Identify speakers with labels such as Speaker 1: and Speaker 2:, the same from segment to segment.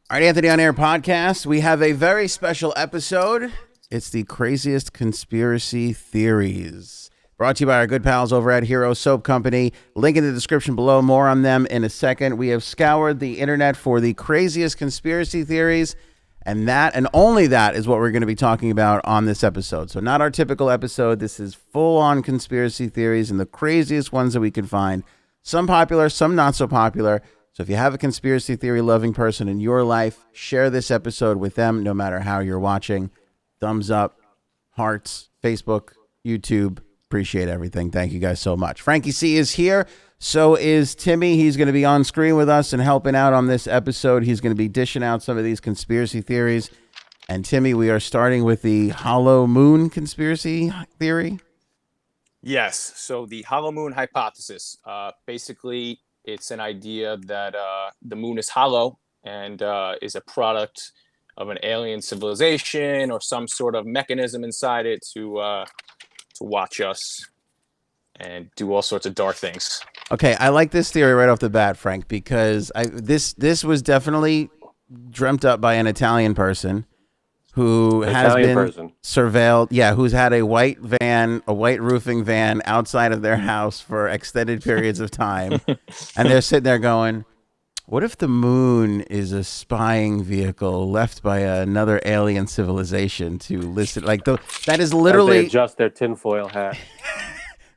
Speaker 1: All right, Anthony on Air podcast. We have a very special episode. It's the craziest conspiracy theories. Brought to you by our good pals over at Hero Soap Company. Link in the description below. More on them in a second. We have scoured the internet for the craziest conspiracy theories, and that and only that is what we're going to be talking about on this episode. So, not our typical episode. This is full on conspiracy theories and the craziest ones that we can find. Some popular, some not so popular. So if you have a conspiracy theory loving person in your life, share this episode with them no matter how you're watching. Thumbs up, hearts, Facebook, YouTube. Appreciate everything. Thank you guys so much. Frankie C is here. So is Timmy. He's going to be on screen with us and helping out on this episode. He's going to be dishing out some of these conspiracy theories. And Timmy, we are starting with the hollow moon conspiracy theory.
Speaker 2: Yes. So the hollow moon hypothesis, basically, it's an idea that the moon is hollow and is a product of an alien civilization or some sort of mechanism inside it to watch us and do all sorts of dark things.
Speaker 1: Okay, I like this theory right off the bat, Frank, because this was definitely dreamt up by an Italian person who has been surveilled. Yeah, who's had a white roofing van outside of their house for extended periods of time. And they're sitting there going, what if the moon is a spying vehicle left by another alien civilization to listen? Like that is literally...
Speaker 3: As they adjust their tinfoil hat.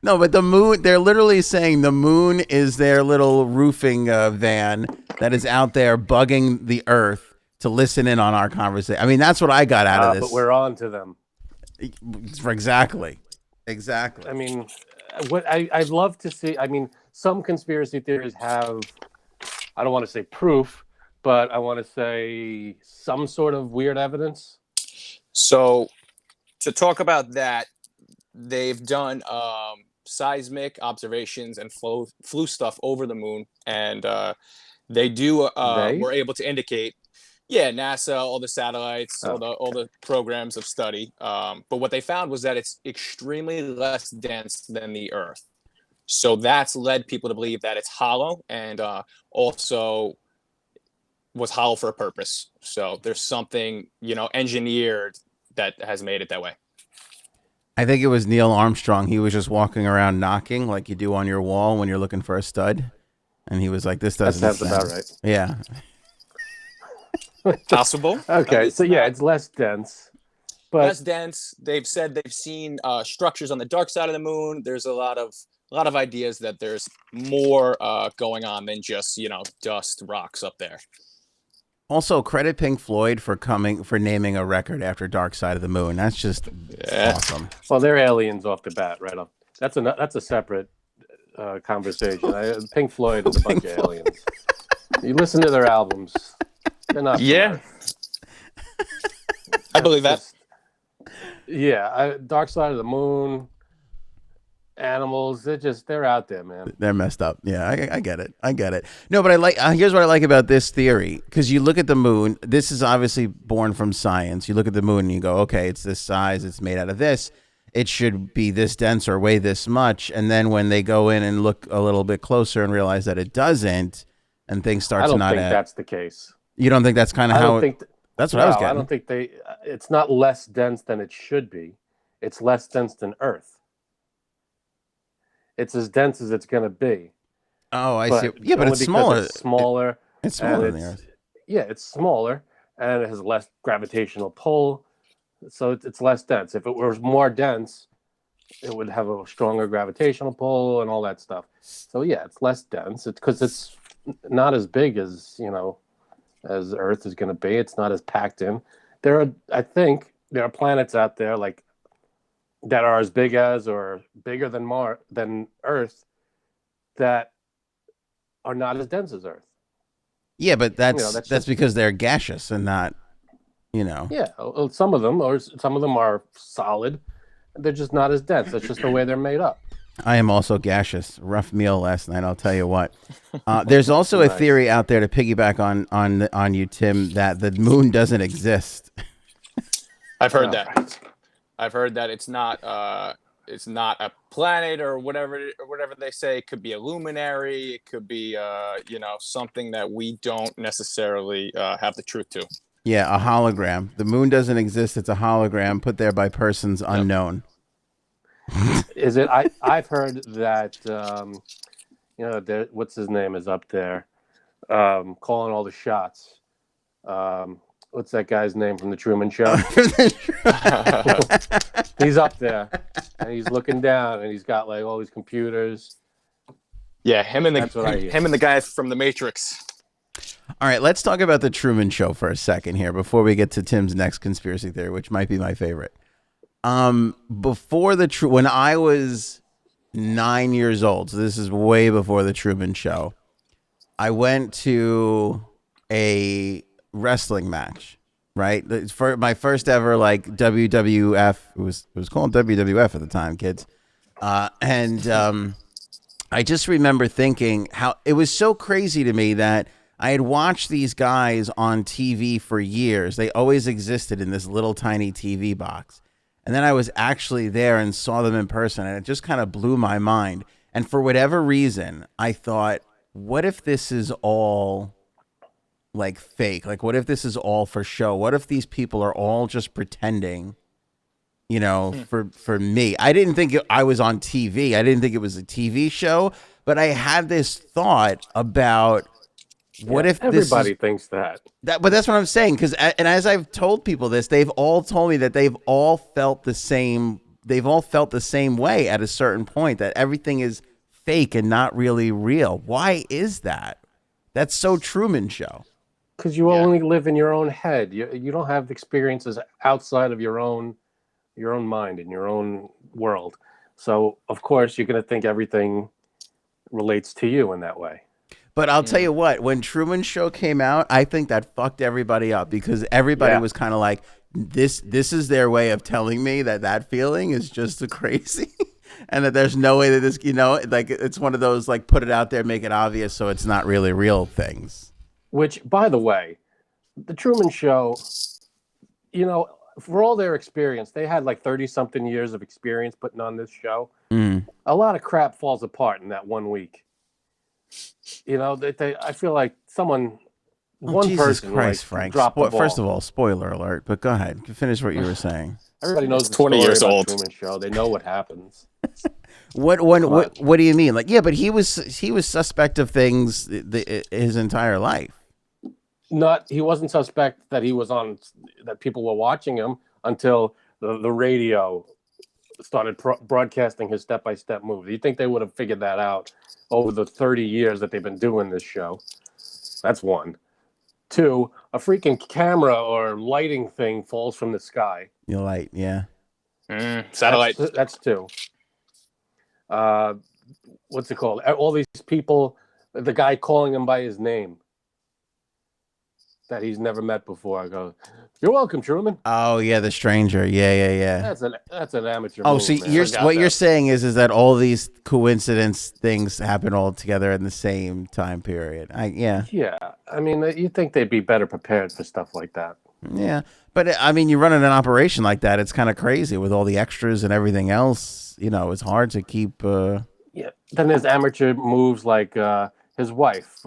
Speaker 1: No, but the moon, they're literally saying the moon is their little roofing van that is out there bugging the earth to listen in on our conversation. I mean, that's what I got out of this.
Speaker 3: But we're on to them.
Speaker 1: Exactly.
Speaker 3: I mean, what I'd love to see. I mean, some conspiracy theories have, I don't want to say proof, but I want to say some sort of weird evidence.
Speaker 2: So to talk about that, they've done seismic observations and flew stuff over the moon, and they were able to indicate. Yeah, NASA, all the satellites, all the programs of study. But what they found was that it's extremely less dense than the Earth. So that's led people to believe that it's hollow and also was hollow for a purpose. So there's something, engineered that has made it that way.
Speaker 1: I think it was Neil Armstrong. He was just walking around knocking like you do on your wall when you're looking for a stud. And he was like, this doesn't
Speaker 3: That sounds about right.
Speaker 1: Yeah.
Speaker 2: Possible.
Speaker 3: Okay, so yeah, it's less dense. But
Speaker 2: less dense. They've said they've seen structures on the dark side of the moon. There's a lot of ideas that there's more going on than just dust, rocks up there.
Speaker 1: Also, credit Pink Floyd for naming a record after Dark Side of the Moon. That's just awesome.
Speaker 3: Well, they're aliens off the bat, right off. That's a separate conversation. Pink Floyd is a bunch of aliens. You listen to their albums. They're not.
Speaker 2: Yeah. I believe that.
Speaker 3: Yeah, Dark Side of the Moon, animals. They're out there, man.
Speaker 1: They're messed up. Yeah, I get it. No, but here's what I like about this theory, because you look at the moon. This is obviously born from science. You look at the moon and you go, okay, it's this size. It's made out of this. It should be this dense or weigh this much. And then when they go in and look a little bit closer and realize that it doesn't, and things start to not add.
Speaker 3: I don't think that's the case.
Speaker 1: You don't think that's kind of how? That's what I was getting.
Speaker 3: I don't think it's not less dense than it should be. It's less dense than Earth. It's as dense as it's going to be.
Speaker 1: Oh, I see. Yeah, but it's smaller.
Speaker 3: It's smaller.
Speaker 1: It's smaller than the Earth.
Speaker 3: Yeah, it's smaller, and it has less gravitational pull, so it's less dense. If it was more dense, it would have a stronger gravitational pull and all that stuff. So yeah, it's less dense. It's because it's not as big as as Earth is going to be. It's not as packed in. I think there are planets out there that are as big as or bigger than Earth that are not as dense as Earth.
Speaker 1: Yeah, but that's because they're gaseous and not,
Speaker 3: Yeah, some of them are solid. They're just not as dense. That's just the way they're made up.
Speaker 1: I am also gaseous. Rough meal last night, I'll tell you what. There's also a theory out there to piggyback on you, Tim, that the moon doesn't exist.
Speaker 2: I've heard that. I've heard that it's not it's not a planet or whatever they say. It could be a luminary. It could be something that we don't necessarily have the truth to.
Speaker 1: Yeah, a hologram. The moon doesn't exist. It's a hologram put there by persons unknown.
Speaker 3: Is it? I've heard that what's his name is up there, calling all the shots. What's that guy's name from the Truman Show? He's up there and he's looking down and he's got like all these computers.
Speaker 2: Yeah, him and the guy from the Matrix.
Speaker 1: All right, let's talk about the Truman Show for a second here before we get to Tim's next conspiracy theory, which might be my favorite. When I was 9 years old, so this is way before the Truman Show, I went to a wrestling match, right? For my first ever like WWF, it was called WWF at the time, kids. And I just remember thinking how it was so crazy to me that I had watched these guys on TV for years. They always existed in this little tiny TV box. And then I was actually there and saw them in person, and it just kind of blew my mind. And for whatever reason, I thought, what if this is all like fake? Like, what if this is all for show? What if these people are all just pretending, for me? I didn't think I was on TV. I didn't think it was a TV show, but I had this thought about what if
Speaker 3: everybody thinks that.
Speaker 1: But that's what I'm saying. And as I've told people this, they've all told me that they've all felt the same. They've all felt the same way at a certain point, that everything is fake and not really real. Why is that? That's so Truman Show.
Speaker 3: Because you only live in your own head. You don't have experiences outside of your own mind and your own world. So of course you're going to think everything relates to you in that way.
Speaker 1: But I'll tell you what, when Truman Show came out, I think that fucked everybody up, because everybody was kind of like, this is their way of telling me that feeling is just crazy. And that there's no way that this, like it's one of those like put it out there, make it obvious so it's not really real things. Which,
Speaker 3: by the way, the Truman Show, for all their experience, they had like 30-something years of experience putting on this show. A lot of crap falls apart in that 1 week. I feel like one
Speaker 1: Jesus
Speaker 3: person
Speaker 1: Christ, Frank.
Speaker 3: dropped the ball.
Speaker 1: First of all, spoiler alert, but go ahead. Finish what you were saying.
Speaker 3: Everybody knows the
Speaker 2: 20
Speaker 3: story
Speaker 2: years
Speaker 3: about
Speaker 2: old.
Speaker 3: Truman Show. They know what happens.
Speaker 1: What do you mean? Like, yeah, but he was suspect of things his entire life.
Speaker 3: He wasn't suspect that he was on, that people were watching him until the radio started broadcasting his step-by-step moves. You think they would have figured that out over the 30 years that they've been doing this show? That's one. Two, a freaking camera or lighting thing falls from the sky.
Speaker 1: Your light, yeah.
Speaker 2: Satellite.
Speaker 3: That's two. What's it called? All these people, the guy calling him by his name that he's never met before. I go, "You're welcome, Truman."
Speaker 1: Oh yeah, the stranger. Yeah.
Speaker 3: That's an amateur.
Speaker 1: Oh,
Speaker 3: move,
Speaker 1: so
Speaker 3: man.
Speaker 1: you're saying is that all these coincidence things happen all together in the same time period? Yeah.
Speaker 3: I mean, you think they'd be better prepared for stuff like that?
Speaker 1: Yeah, but I mean, you're running an operation like that. It's kind of crazy with all the extras and everything else. It's hard to keep.
Speaker 3: Yeah. Then there's amateur moves like his wife.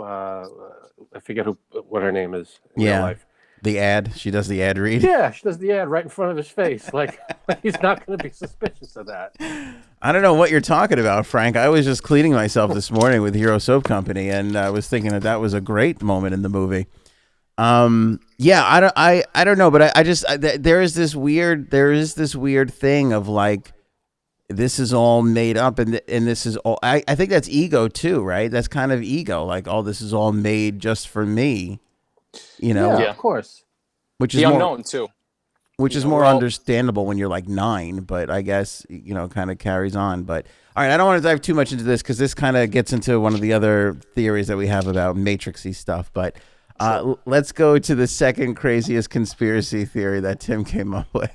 Speaker 3: I forget what her name is. In real life.
Speaker 1: The ad. She does the ad read.
Speaker 3: Yeah, she does the ad right in front of his face. Like he's not going to be suspicious of that.
Speaker 1: I don't know what you're talking about, Frank. I was just cleaning myself this morning with Hero Soap Company, and I was thinking that was a great moment in the movie. Yeah, I don't know, but I just there is this weird thing of like, this is all made up, and this is all. I think that's ego too, right? That's kind of ego. Like, oh, this is all made just for me.
Speaker 3: Yeah, of course.
Speaker 1: Which is
Speaker 2: the
Speaker 1: more,
Speaker 2: unknown too.
Speaker 1: Which is more understandable when you're like 9, but I guess kind of carries on. But all right, I don't want to dive too much into this because this kind of gets into one of the other theories that we have about matrixy stuff. But let's go to the second craziest conspiracy theory that Tim came up with.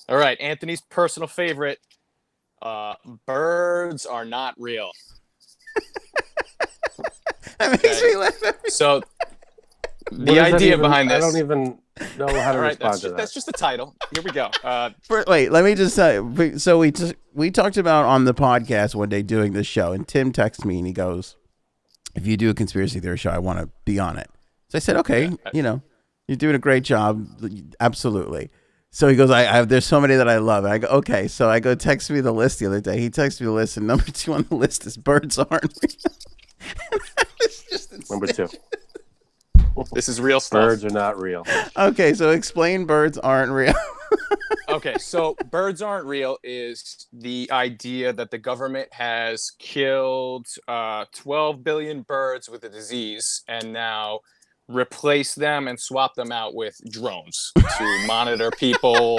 Speaker 2: All right, Anthony's personal favorite. Birds are not real.
Speaker 1: That makes me laugh.
Speaker 2: So the idea behind this,
Speaker 3: know how to
Speaker 2: All right,
Speaker 3: respond to that.
Speaker 2: that's just the title. Here we go.
Speaker 1: Wait, let me just say. So we talked about on the podcast one day doing this show, and Tim texts me and he goes, "If you do a conspiracy theory show, I want to be on it." So I said, "Okay, you're doing a great job, absolutely." So he goes, "I there's so many that I love." And I go, "Okay." So I go, text me the list the other day. He texts me the list, and number 2 on the list is birds aren't real. It's just insane.
Speaker 3: Number 2.
Speaker 2: This is real stuff.
Speaker 3: Birds are not real.
Speaker 1: Okay, so explain birds aren't real.
Speaker 2: Okay, so birds aren't real is the idea that the government has killed 12 billion birds with a disease and now replace them and swap them out with drones to monitor people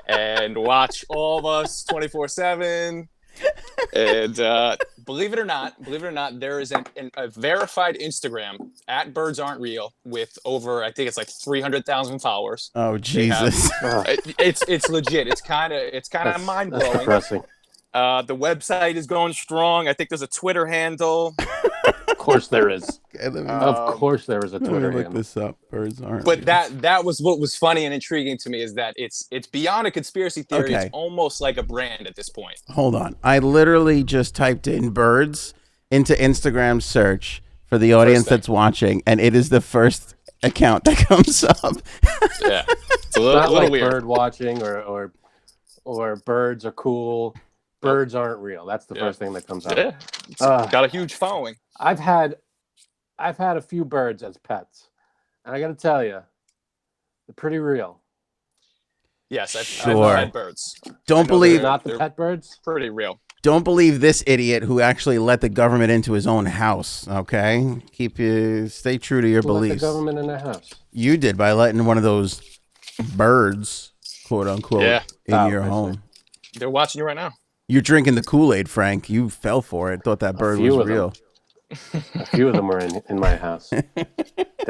Speaker 2: and watch all of us 24/7. And believe it or not, there is a verified Instagram at Birds Aren't Real with over, I think it's like 300,000 followers.
Speaker 1: Oh Jesus!
Speaker 2: It's legit. It's kind of mind blowing.
Speaker 3: Depressing.
Speaker 2: The website is going strong. I think there's a Twitter handle.
Speaker 3: Of course there is.
Speaker 1: Okay,
Speaker 3: Of course there is a
Speaker 1: let me
Speaker 3: Twitter
Speaker 1: look
Speaker 3: handle.
Speaker 1: this up. Birds aren't.
Speaker 2: But
Speaker 1: real.
Speaker 2: that was what was funny and intriguing to me is that it's beyond a conspiracy theory.
Speaker 1: Okay.
Speaker 2: It's almost like a brand at this point.
Speaker 1: Hold on. I literally just typed in birds into Instagram search for the audience
Speaker 2: thing.
Speaker 1: that's watching, and it is the first account that comes up.
Speaker 2: Yeah, it's a
Speaker 3: It's
Speaker 2: little,
Speaker 3: not like
Speaker 2: weird.
Speaker 3: bird watching or birds are cool. Birds aren't real. That's the first thing that comes up.
Speaker 2: Yeah, it's got a huge following.
Speaker 3: I've had a few birds as pets, and I got to tell you, they're pretty real.
Speaker 2: Yes,
Speaker 1: Sure.
Speaker 2: I've had birds.
Speaker 1: Don't
Speaker 2: know
Speaker 1: believe
Speaker 2: they're-
Speaker 3: Not the pet birds.
Speaker 2: Pretty real.
Speaker 1: don't believe this idiot who actually let the government into his own house, okay? Stay true to your
Speaker 3: Who let the
Speaker 1: beliefs.
Speaker 3: government in their house?
Speaker 1: You did by letting one of those birds, quote unquote,
Speaker 2: Yeah.
Speaker 1: in
Speaker 3: Oh,
Speaker 1: your
Speaker 3: I see.
Speaker 1: home.
Speaker 2: They're watching you right now.
Speaker 1: You're drinking the Kool-Aid, Frank. You fell for it. Thought that bird
Speaker 3: few
Speaker 1: was
Speaker 3: of them.
Speaker 1: real.
Speaker 3: A few of them are in my house. They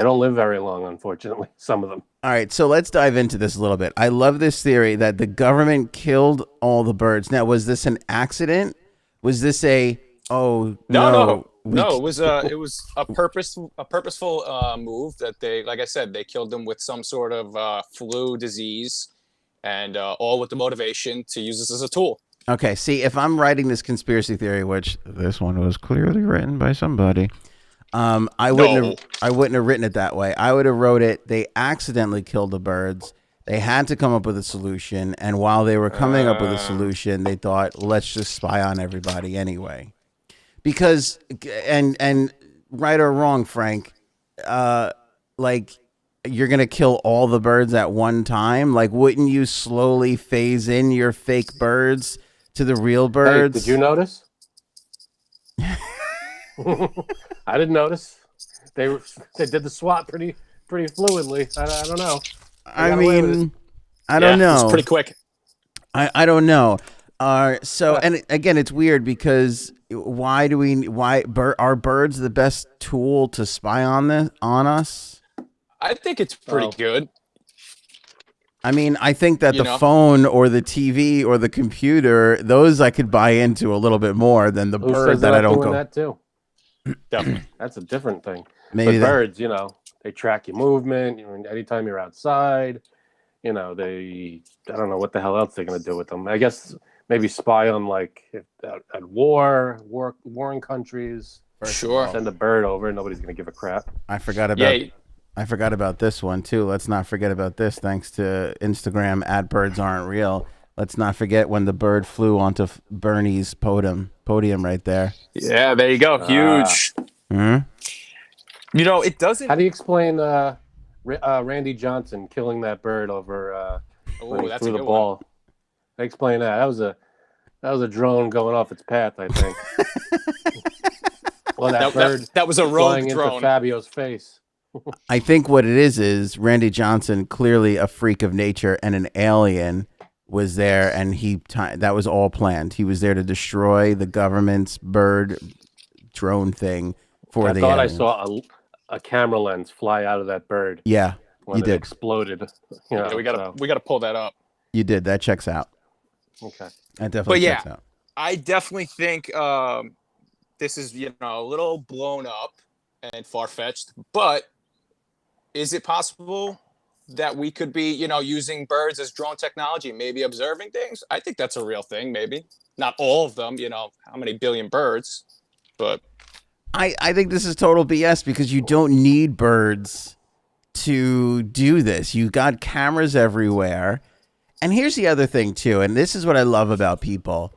Speaker 3: don't live very long, unfortunately. Some of them.
Speaker 1: All right, so let's dive into this a little bit. I love this theory that the government killed all the birds. Now, was this an accident? Was this a
Speaker 2: No. It was a purposeful move that they, like I said, they killed them with some sort of flu disease, and all with the motivation to use this as a tool.
Speaker 1: Okay, see, if I'm writing this conspiracy theory, which this one was clearly written by somebody, I wouldn't have written it that way. I would have wrote it, they accidentally killed the birds. They had to come up with a solution, and while they were coming up with a solution, they thought, let's just spy on everybody anyway. Because, and right or wrong, Frank, like, you're going to kill all the birds at one time? Like, wouldn't you slowly phase in your fake birds to the real birds?
Speaker 3: Hey, did you notice? I didn't notice. They did the swap pretty fluidly. I don't know.
Speaker 1: I
Speaker 3: got away with
Speaker 1: mean, I don't know.
Speaker 2: It's pretty quick.
Speaker 1: I don't know. So, and again, it's weird because are birds the best tool to spy on us?
Speaker 2: I think it's pretty good.
Speaker 1: I mean, I think that
Speaker 2: You
Speaker 1: the
Speaker 2: know?
Speaker 1: phone or the TV or the computer, those I could buy into a little bit more than the
Speaker 3: Who
Speaker 1: bird
Speaker 3: says
Speaker 1: that
Speaker 3: they're
Speaker 1: I
Speaker 3: not
Speaker 1: don't
Speaker 3: doing
Speaker 1: go.
Speaker 3: that too?
Speaker 2: Definitely.
Speaker 3: That's a different thing.
Speaker 1: Maybe
Speaker 3: But
Speaker 1: that,
Speaker 3: birds, they track your movement. Anytime you're outside, I don't know what the hell else they're gonna do with them. I guess maybe spy on at warring countries.
Speaker 2: Sure.
Speaker 3: Send a bird over. Nobody's gonna give a crap.
Speaker 1: I forgot about.
Speaker 2: Yeah.
Speaker 1: I forgot about this one too. Let's not forget about this. Thanks to Instagram at Birds Aren't Real. Let's not forget when the bird flew onto Bernie's podium right there.
Speaker 2: Yeah, there you go. Huge.
Speaker 1: Hmm?
Speaker 2: It doesn't.
Speaker 3: How do you explain Randy Johnson killing that bird over when he
Speaker 2: that's a
Speaker 3: threw the
Speaker 2: good
Speaker 3: ball? I explain that. That was a drone going off its path, I think. Well, that bird
Speaker 2: that was a
Speaker 3: flying
Speaker 2: rogue
Speaker 3: into
Speaker 2: drone.
Speaker 3: Fabio's face.
Speaker 1: I think what it is Randy Johnson, clearly a freak of nature and an alien, was there, and that was all planned. He was there to destroy the government's bird drone thing for
Speaker 3: I
Speaker 1: the
Speaker 3: thought
Speaker 1: aliens.
Speaker 3: I saw a camera lens fly out of that bird
Speaker 1: Yeah,
Speaker 3: when
Speaker 1: you
Speaker 3: it
Speaker 1: did.
Speaker 3: exploded.
Speaker 2: Yeah, we gotta pull that up.
Speaker 1: You did. That checks out.
Speaker 3: Okay.
Speaker 1: That definitely
Speaker 2: But yeah.
Speaker 1: checks out.
Speaker 2: I definitely think this is a little blown up and far fetched, but is it possible? that we could be, using birds as drone technology, maybe observing things. I think that's a real thing. Maybe not all of them. How many billion birds, but
Speaker 1: I think this is total BS because you don't need birds to do this. You got cameras everywhere. And here's the other thing too, and this is what I love about people.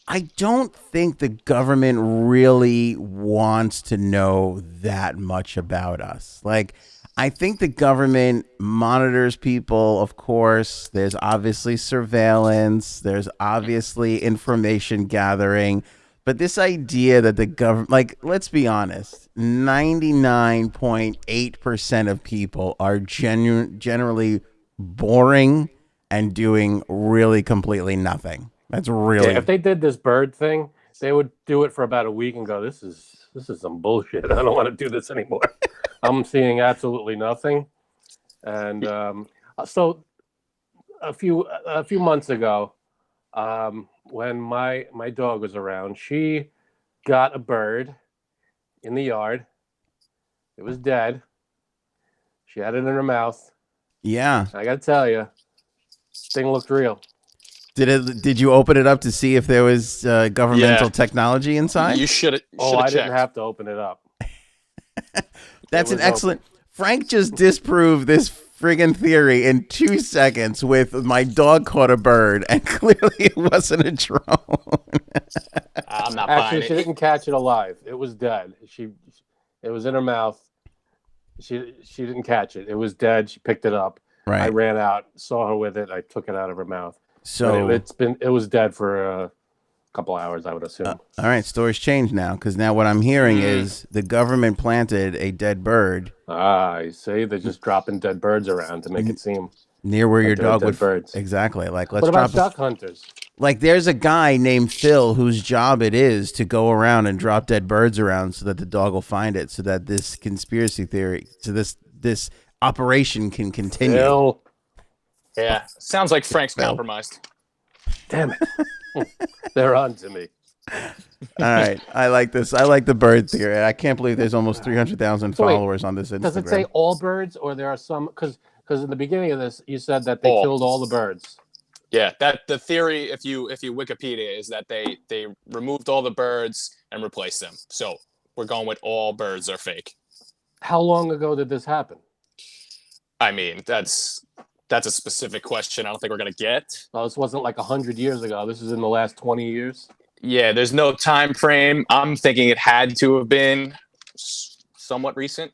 Speaker 1: I don't think the government really wants to know that much about us. Like, I think the government monitors people, of course. There's obviously surveillance. There's obviously information gathering. But this idea that the government, like, let's be honest, 99.8% of people are generally boring and doing really completely nothing. That's really.
Speaker 3: Yeah, if they did this bird thing, they would do it for about a week and go, "This is some bullshit. I don't want to do this anymore." I'm seeing absolutely nothing. And so a few months ago, when my dog was around, she got a bird in the yard. It was dead. She had it in her mouth.
Speaker 1: Yeah.
Speaker 3: I got to tell you, thing looked real.
Speaker 1: Did you open it up to see if there was governmental technology inside?
Speaker 2: You should have.
Speaker 3: Oh, I didn't have to open it up.
Speaker 1: That's an excellent. Frank just disproved this friggin' theory in 2 seconds with my dog caught a bird, and clearly it wasn't a drone.
Speaker 2: I'm not
Speaker 3: Actually,
Speaker 2: buying
Speaker 3: she
Speaker 2: it.
Speaker 3: didn't catch it alive. It was dead. It was in her mouth. She didn't catch it. It was dead. She picked it up. I
Speaker 1: Right.
Speaker 3: ran out, saw her with it. I took it out of her mouth.
Speaker 1: So
Speaker 3: But it was dead for a couple hours, I would assume.
Speaker 1: all right, story's changed now because now what I'm hearing is the government planted a dead bird
Speaker 3: You see, they're just dropping dead birds around to make it seem.
Speaker 1: near where your
Speaker 3: Like they're
Speaker 1: dog
Speaker 3: dead
Speaker 1: would.
Speaker 3: birds.
Speaker 1: Exactly. Like let's
Speaker 3: What about
Speaker 1: drop.
Speaker 3: duck hunters?
Speaker 1: Like there's a guy named Phil whose job it is to go around and drop dead birds around so that the dog will find it, so that this conspiracy theory, so this operation can continue.
Speaker 3: Bill,
Speaker 2: Yeah, sounds like Frank's
Speaker 1: Well.
Speaker 2: compromised.
Speaker 3: damn it. They're on to me.
Speaker 1: All right, I like this. I like the bird theory. I can't believe there's almost 300,000
Speaker 3: So wait,
Speaker 1: followers on this Instagram.
Speaker 3: Does it say all birds, or there are some? Because in the beginning of this, you said that they
Speaker 2: All.
Speaker 3: killed all the birds.
Speaker 2: Yeah, that the theory, if you Wikipedia, is that they removed all the birds and replaced them. So we're going with all birds are fake.
Speaker 3: How long ago did this happen?
Speaker 2: I mean, that's a specific question. I don't think we're gonna get.
Speaker 3: Well, this wasn't like 100 years ago. This is in the last 20 years.
Speaker 2: Yeah, there's no time frame. I'm thinking it had to have been somewhat recent.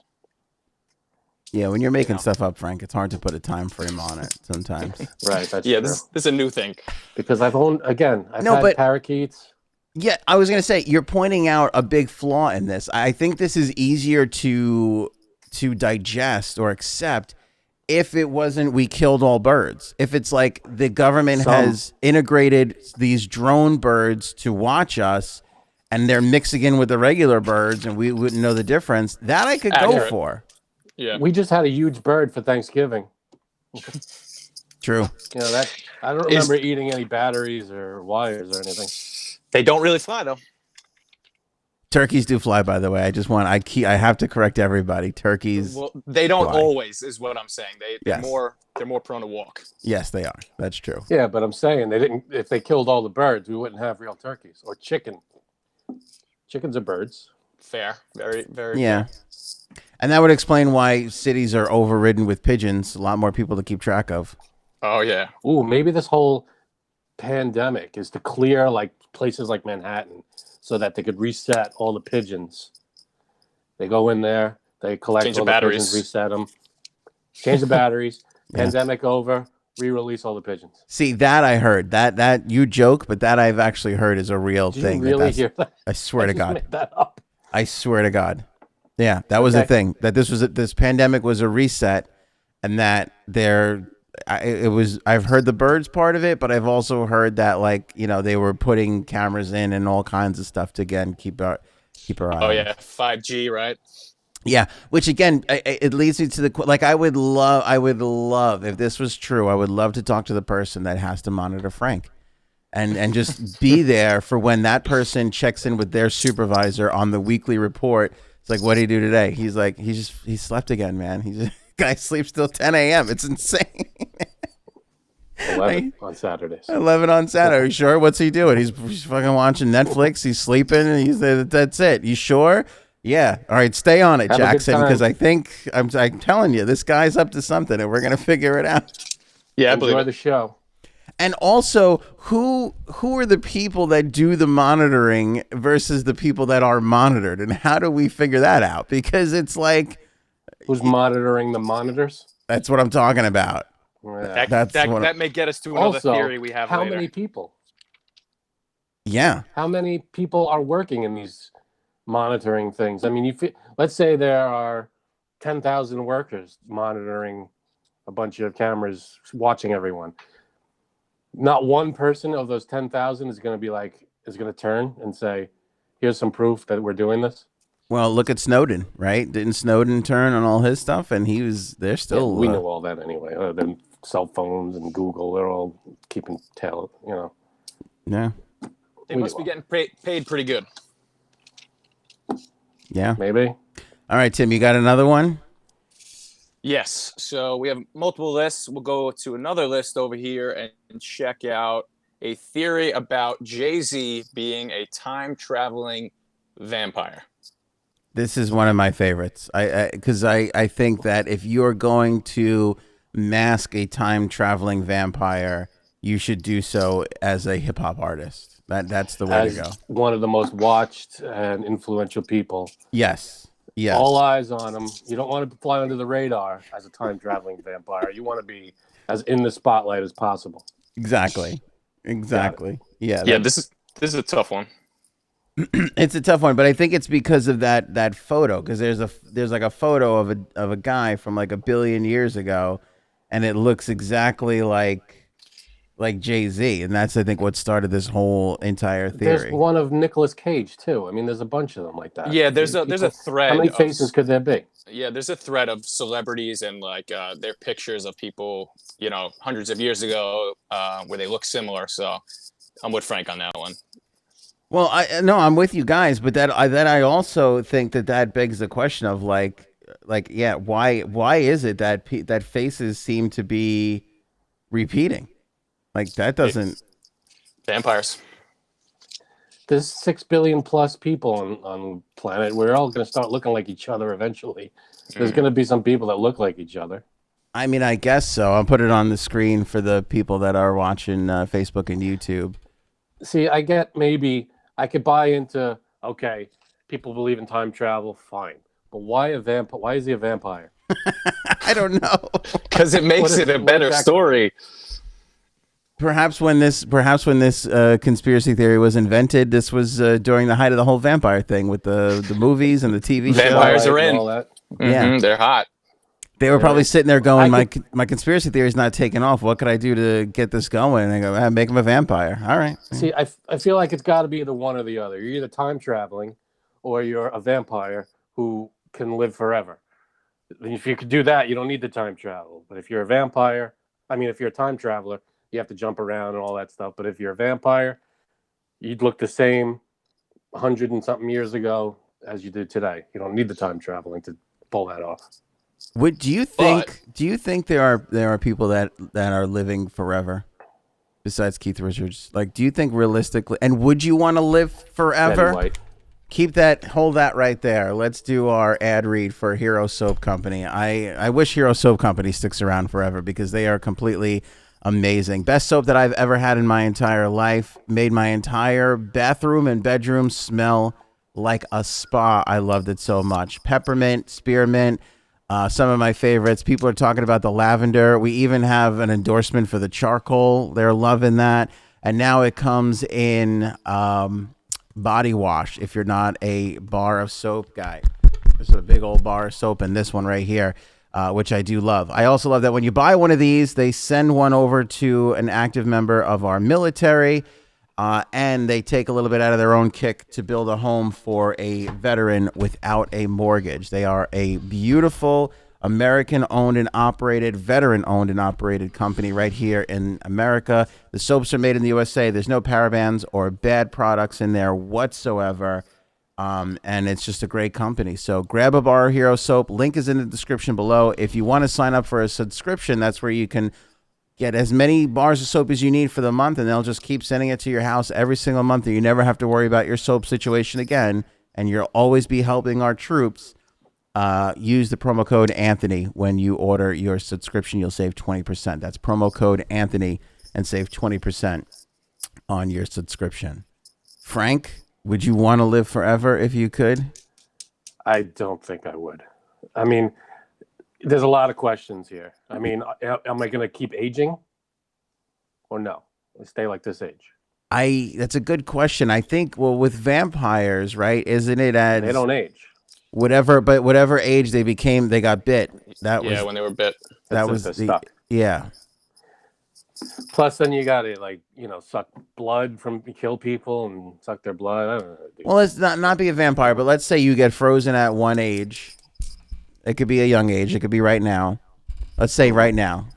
Speaker 1: Yeah, when you're making
Speaker 2: know.
Speaker 1: stuff up, Frank, it's hard to put a time frame on it sometimes.
Speaker 3: Right. That's
Speaker 2: Yeah,
Speaker 3: true.
Speaker 2: this is a new thing.
Speaker 3: Because I've
Speaker 1: No,
Speaker 3: had
Speaker 1: but-
Speaker 3: parakeets.
Speaker 1: Yeah, I was gonna say you're pointing out a big flaw in this. I think this is easier to digest or accept if it wasn't we killed all birds. If it's like the government
Speaker 3: Some.
Speaker 1: has integrated these drone birds to watch us and they're mixing in with the regular birds and we wouldn't know the difference, that I could go
Speaker 2: Accurate.
Speaker 1: for.
Speaker 2: Yeah.
Speaker 3: We just had a huge bird for Thanksgiving.
Speaker 1: True.
Speaker 3: You know that I don't remember eating any batteries or wires or anything.
Speaker 2: They don't really fly though.
Speaker 1: Turkeys do fly, by the way. I have to correct everybody. Turkeys,
Speaker 2: Well, they don't
Speaker 1: fly.
Speaker 2: always, is what I'm saying. They're
Speaker 1: Yes.
Speaker 2: they're more prone to walk.
Speaker 1: yes, they are. That's true.
Speaker 3: Yeah, but I'm saying they didn't. If they killed all the birds, we wouldn't have real turkeys or chicken. Chickens are birds.
Speaker 2: Fair. Very, very
Speaker 1: Yeah. And that would explain why cities are overridden with pigeons. A lot more people to keep track of.
Speaker 2: Oh yeah.
Speaker 3: Ooh, maybe this whole pandemic is to clear like places like Manhattan so that they could reset all the pigeons. They go in there, they collect
Speaker 2: Change
Speaker 3: all
Speaker 2: the
Speaker 3: the
Speaker 2: batteries.
Speaker 3: pigeons, reset them, change the batteries.
Speaker 1: Yeah.
Speaker 3: Pandemic over, re-release all the pigeons.
Speaker 1: See, that I heard. That you joke, but that I've actually heard is a real
Speaker 3: Did
Speaker 1: thing.
Speaker 3: you really
Speaker 1: that's-
Speaker 3: hear that?
Speaker 1: I swear
Speaker 3: I
Speaker 1: to
Speaker 3: just
Speaker 1: God.
Speaker 3: made that up.
Speaker 1: I swear to God. Yeah, that was the
Speaker 3: Okay.
Speaker 1: thing. That this pandemic was a reset, and that I've heard the birds part of it, but I've also heard that they were putting cameras in and all kinds of stuff to again keep our eye.
Speaker 2: Oh
Speaker 1: on
Speaker 2: yeah. 5G, right?
Speaker 1: Yeah, which again, it leads me to I would love if this was true. I would love to talk to the person that has to monitor Frank, and just be there for when that person checks in with their supervisor on the weekly report. It's like, what did he do today? He's like, he slept again, man. Guy sleeps till 10 a.m. It's insane.
Speaker 3: 11 on Saturdays.
Speaker 1: 11 on Saturday. You sure? What's he doing? He's fucking watching Netflix. He's sleeping. And that's it. You sure? Yeah. All right. Stay on it,
Speaker 3: Have a good
Speaker 1: Jackson,
Speaker 3: time.
Speaker 1: because I think I'm telling you, this guy's up to something, and we're gonna figure it out.
Speaker 2: Yeah, I believe
Speaker 3: Enjoy
Speaker 2: it.
Speaker 3: the show.
Speaker 1: And also, who are the people that do the monitoring versus the people that are monitored, and how do we figure that out? Because it's like
Speaker 3: Who's monitoring the monitors?
Speaker 1: that's what I'm talking about.
Speaker 3: Yeah.
Speaker 2: That may get us to another
Speaker 3: Also,
Speaker 2: theory we have
Speaker 3: how
Speaker 2: later.
Speaker 3: many people?
Speaker 1: Yeah.
Speaker 3: How many people are working in these monitoring things? I mean, let's say there are 10,000 workers monitoring a bunch of cameras, watching everyone. Not one person of those 10,000 is going to turn and say, "Here's some proof that we're doing this."
Speaker 1: Well, look at Snowden, right? Didn't Snowden turn on all his stuff, and they're still.
Speaker 3: We know all that anyway. Other than cell phones and Google, they're all keeping tail.
Speaker 1: Yeah.
Speaker 2: They must be getting paid pretty good.
Speaker 1: Yeah.
Speaker 3: Maybe.
Speaker 1: All right, Tim, you got another one?
Speaker 2: Yes. So we have multiple lists. We'll go to another list over here and check out a theory about Jay-Z being a time-traveling vampire.
Speaker 1: This is one of my favorites. Because I think that if you're going to mask a time traveling vampire, you should do so as a hip hop artist. That's the way
Speaker 3: As
Speaker 1: to go.
Speaker 3: one of the most watched and influential people.
Speaker 1: Yes. Yes.
Speaker 3: All eyes on him. You don't want to fly under the radar as a time traveling vampire. You want to be as in the spotlight as possible.
Speaker 1: Exactly. Yeah.
Speaker 2: Yeah, this is a tough one.
Speaker 1: It's a tough one, but I think it's because of that photo. Because there's like a photo of a guy from like 1 billion years ago, and it looks exactly like Jay-Z, and that's I think what started this whole entire theory.
Speaker 3: There's one of Nicolas Cage too. I mean, there's a bunch of them like that.
Speaker 2: Yeah, there's a thread.
Speaker 3: How many
Speaker 2: of-
Speaker 3: faces could there be?
Speaker 2: Yeah, there's a thread of celebrities and like their pictures of people, hundreds of years ago, where they look similar. So I'm with Frank on that one.
Speaker 1: Well, I'm with you guys, but I also think that begs the question of why is it that faces seem to be repeating? Like that doesn't.
Speaker 2: Vampires.
Speaker 3: There's 6 billion plus people on planet. We're all going to start looking like each other eventually. There's going to be some people that look like each other.
Speaker 1: I mean, I guess so. I'll put it on the screen for the people that are watching Facebook and YouTube.
Speaker 3: See, I get maybe I could buy into, okay, people believe in time travel, fine. But why a vampire? Why is he a vampire?
Speaker 1: I don't know.
Speaker 2: Because it makes it a better story.
Speaker 1: Perhaps when this conspiracy theory was invented, this was during the height of the whole vampire thing with the movies and the TV show.
Speaker 2: Vampires are
Speaker 3: and
Speaker 2: in.
Speaker 3: all that.
Speaker 1: Yeah.
Speaker 2: They're hot.
Speaker 1: They were probably sitting there going,
Speaker 3: I
Speaker 1: my conspiracy theory is not taking off. What could I do to get this going? And they go, make him a vampire. All right.
Speaker 3: See, I feel like it's got to be the one or the other. You're either time traveling or you're a vampire who can live forever. If you could do that, you don't need the time travel. But if you're a vampire, if you're a time traveler, you have to jump around and all that stuff. But if you're a vampire, you'd look the same 100 and something years ago as you did today. You don't need the time traveling to pull that off.
Speaker 1: Do you think there are people that are living forever besides Keith Richards? Like, do you think realistically, and would you want to live forever?
Speaker 3: Betty White.
Speaker 1: Hold that right there. Let's do our ad read for Hero Soap Company. I wish Hero Soap Company sticks around forever because they are completely amazing. Best soap that I've ever had in my entire life. Made my entire bathroom and bedroom smell like a spa. I loved it so much. Peppermint, spearmint, some of my favorites. People are talking about the lavender. We even have an endorsement for the charcoal. They're loving that. And now it comes in body wash if you're not a bar of soap guy. There's a big old bar of soap in this one right here, which I do love. I also love that when you buy one of these, they send one over to an active member of our military, and they take a little bit out of their own kick to build a home for a veteran without a mortgage. They are a beautiful American-owned and operated, veteran-owned and operated company right here in America. The soaps are made in the USA. There's no parabens or bad products in there whatsoever. And it's just a great company. So grab a Bar Hero soap. Link is in the description below. If you want to sign up for a subscription, that's where you can get as many bars of soap as you need for the month, and they'll just keep sending it to your house every single month, and you never have to worry about your soap situation again, and you'll always be helping our troops. Use the promo code Anthony when you order your subscription. You'll save 20%. That's promo code Anthony and save 20% on your subscription. Frank, would you want to live forever if you could?
Speaker 3: I don't think I would. I mean, there's a lot of questions here. I mean, am I going to keep aging or no? I stay like this age.
Speaker 1: That's a good question. I think, well, with vampires, right? Isn't it as
Speaker 3: They don't age.
Speaker 1: whatever age they became, they got bit. That was
Speaker 2: when they were bit.
Speaker 1: that
Speaker 3: That's
Speaker 1: was
Speaker 3: it,
Speaker 1: the
Speaker 3: they're stuck.
Speaker 1: yeah.
Speaker 3: Plus, then you got to suck blood from kill people and suck their blood. I don't know. Dude.
Speaker 1: Well, let's not be a vampire, but let's say you get frozen at one age. It could be a young age. It could be right now. Let's say right now,